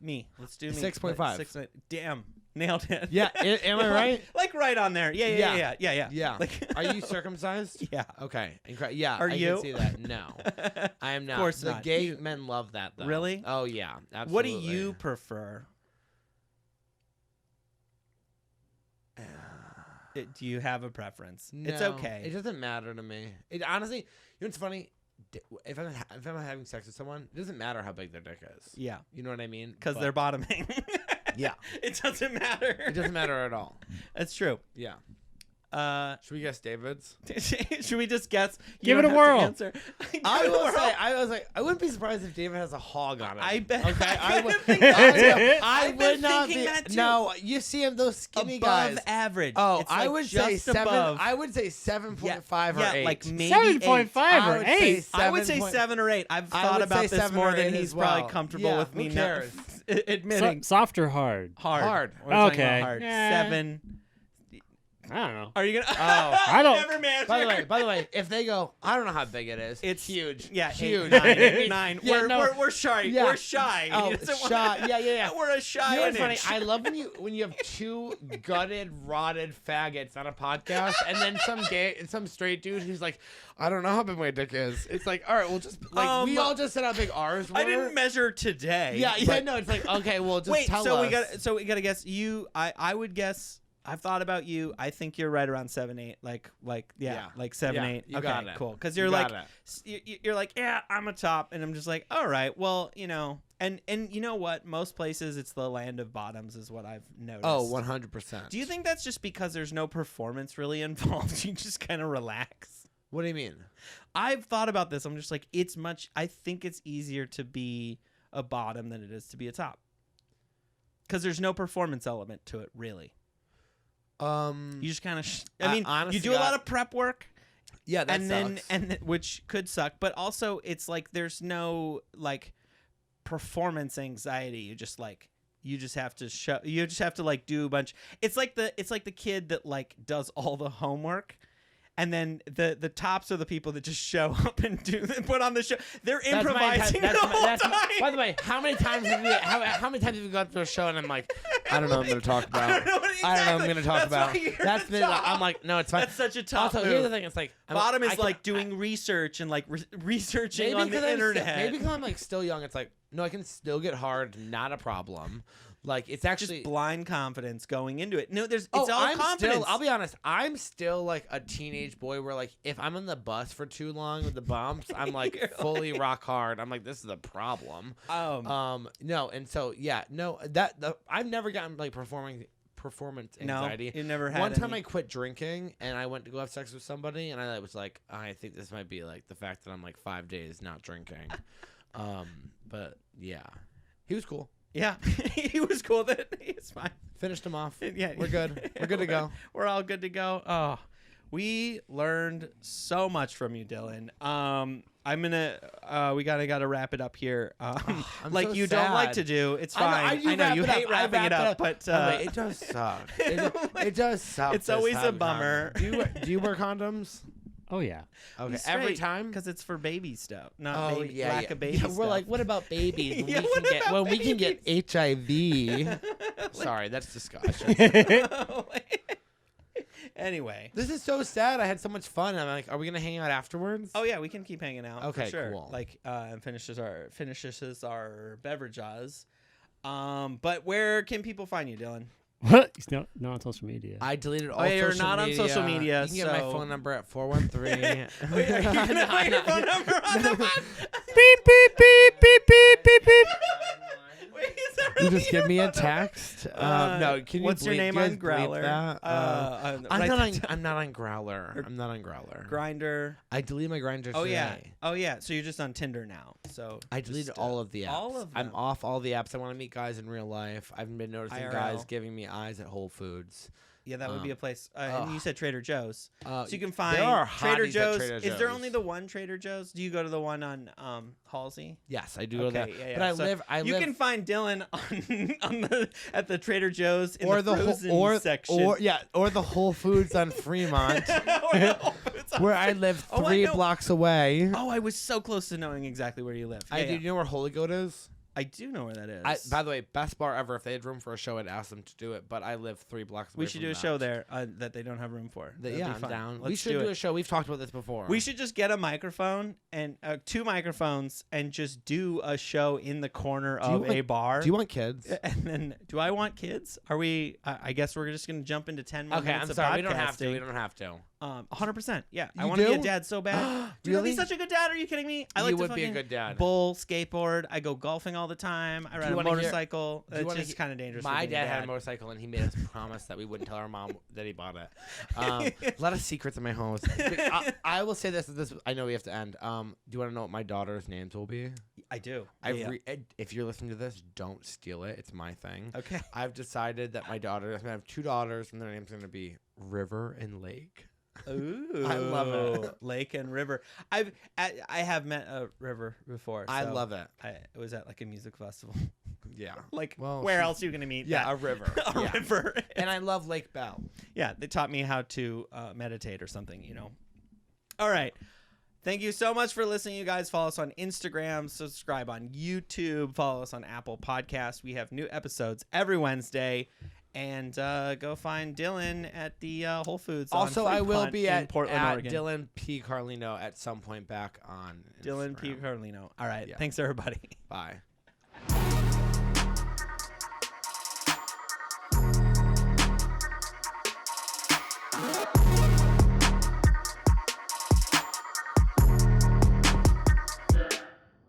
me? Let's do me. 6.5. 6, damn, nailed it. Yeah, am I right? Like right on there. Yeah. Yeah. Like, Are you circumcised? Yeah. Okay. Yeah. Are I you? can see that. No, I am not. Of course the not. gay men love that though. Really? Oh yeah. Absolutely. What do you prefer? Do you have a preference? It's No, okay. It doesn't matter to me. It honestly, you know what's funny? If I'm having sex with someone, it doesn't matter how big their dick is. Yeah, You know what I mean? because But they're bottoming. Yeah. It doesn't matter. It doesn't matter at all. That's true. Yeah. Should we guess David's? Should we just guess? Give it a don't have to whirl. answer. Give I it a will whirl. say, I was like, I wouldn't be surprised if David has a hog on it. I bet. Okay, I would. think that I I've been would not thinking be. that too. No, you see him, those skinny above guys. average. Oh, It's I like would say just 7. above. I would say 7.5 or 8. like maybe 7.5 I or would say 8. I would say 7. 7 or 8. I've I thought would about say this 7 more or than 8 he's as probably well. comfortable Yeah, with me who now cares? admitting. Soft or hard? Hard. We're Hard. talking about Okay. hard. Yeah. 7. I don't know. Are you gonna? Oh. I don't- Never measure. By the way, if they go, I don't know how big it is. It's huge. Yeah, huge. 8, 9. Yeah, We're shy. Yeah. We're shy. Oh, He doesn't shy. Yeah. We're a shy. You know what's funny? inch. I love when you have 2 gutted, rotted faggots on a podcast, and then some straight dude who's like, I don't know how big my dick is. It's like, all right, we'll just we all just said how big ours were. I didn't measure today. Yeah, but- no, it's like, okay, well, just Wait, tell so us. we gotta guess. I would guess. I've thought about you. I think you're right around 7, 8. Like 7, Yeah, 8. you Okay, got it. cool. Because You you're like, got you're like, yeah, I'm a top, and I'm just like, all right, well, and you know what? Most places, it's the land of bottoms, is what I've noticed. Oh, 100%. Do you think that's just because there's no performance really involved? You just kind of relax. What do you mean? I've thought about this. I'm just like, I think it's easier to be a bottom than it is to be a top. Because there's no performance element to it, really. You just kind of. honestly, you do a lot of prep work, Yeah, that and which could suck, but also it's like there's no like performance anxiety. You just have to show. You just have to like do a bunch. It's like the kid that like does all the homework. And then the tops are the people that just show up and put on the show. They're improvising the whole time. By the way, how many times have you gone to a show and I'm like, I don't know what I'm going to talk about. I don't know what I'm going to talk That's about. why you're That's a been. top. I'm like, no, it's fine. That's such a top Also, move. here's the thing. It's like Bottom is I can- like doing research and like researching maybe on the 'cause I'm internet. maybe because I'm like still young. It's like, no, I can still get hard. Not a problem. Like it's actually just blind confidence going into it. No, it's all I'm confidence. Still, I'll be honest. I'm still like a teenage boy where like if I'm on the bus for too long with the bumps, I'm like You're fully rock hard. I'm like, this is a problem. No, and so yeah, no, I've never gotten like performance anxiety. No, you never had. One time any. I quit drinking and I went to go have sex with somebody and I was like, I think this might be like the fact that I'm like 5 days not drinking. But yeah, he was cool. Yeah, he was cool. That he's fine. Finished him off. Yeah, We're good. We're good to go. We're all good to go. Oh, we learned so much from you, Dylan. I'm gonna we gotta wrap it up here. I'm like so you don't like sad. to do. It's I know, fine. I do know wrap you it hate up. I wrapping wrap it up, but Wait, it does suck. It does suck. It's to always a have bummer. condoms. Do you wear condoms? Oh yeah. Okay, every time. because it's for baby stuff, not baby, lack yeah. of baby Yeah, stuff. We're like, what about babies? When Yeah, we what can get about when we can get HIV. Like- Sorry, that's disgusting. Anyway. This is so sad. I had so much fun. I'm like, are we gonna hang out afterwards? Oh yeah, we can keep hanging out. Okay, for sure. cool. Like and finishes our beverages. But where can people find you, Dylan? What? He's not on social media. I deleted all yeah, you're social not on media. social media, You can get my so- phone number at 413. Wait, are you gonna put your phone number on the pod? Beep beep beep beep beep beep beep. Wait, is that You really just give your me a phone number? text. No, can you What's your bleep- name you guys on bleep Growler? that? I'm I'm not on Growler. I'm not on Growler. Grinder. I deleted my Grindr Oh today. yeah. Oh yeah. So you're just on Tinder now. So I deleted just, all of the apps. all of I'm them. off all the apps. I want to meet guys in real life. I've been noticing guys IRL. giving me eyes at Whole Foods. Yeah, that would be a place. And you said Trader Joe's. So So you can find there are Trader hotties at Joe's. Trader Is there Joe's. only the one Trader Joe's? Do you go to the one on Halsey? Yes, I do go there. Yeah, But you can find Dylan at the Trader Joe's in or the the frozen section. or the Whole Foods on Fremont, Or the Whole Foods on where I live Oh, I 3 know. blocks away. Oh, I was so close to knowing exactly where you live. I Yeah, do. yeah. You know where Holy Goat is? I do know where that is. By the way, best bar ever. If they had room for a show, I'd ask them to do it. But I live 3 blocks away. we should do a show there that they don't have room for. That'd Yeah, be I'm fun. down. Let's We should do it. a show. We've talked about this before. We should just get a microphone and 2 microphones and just do a show in the corner of a bar. Do you want kids? And then, do I want kids? Are we? I guess we're just gonna jump into 10 more Okay, minutes I'm of sorry. We don't have podcasting. to. We don't have to. 100%. Yeah, I You want to be a do? dad so bad. Dude, I'd be Really? such a good dad. Are you kidding me? I like You to would be a fucking good dad. bowl, skateboard. I go golfing all the time. I ride a wanna hear- motorcycle. do you It's wanna just kind of dangerous. for My being a dad had a motorcycle, and he made us promise that we wouldn't tell our mom that he bought it. A lot of secrets in my home. I will say this. I know we have to end. Do you want to know what my daughter's names will be? I do. If you're listening to this, don't steal it. It's my thing. Okay. I've decided that my daughter. I'm gonna have 2 daughters, and their names are gonna be River and Lake. Ooh, I love it. Lake and river. I have met a river before. I so love it. I was at like a music festival. Yeah. Like, Well, where else are you gonna meet? Yeah, that? a river. a Yeah. river. And I love Lake Bell. Yeah, they taught me how to meditate or something, All right. Thank you so much for listening, you guys. Follow us on Instagram, subscribe on YouTube, follow us on Apple Podcasts. We have new episodes every Wednesday. And go find Dylan at the Whole Foods. Also, on I Fruit will Punt be in at Portland, Oregon. Dylan P. Carlino at some point back on Dylan P. Instagram. Carlino. All right. Yeah. Thanks, everybody. Bye.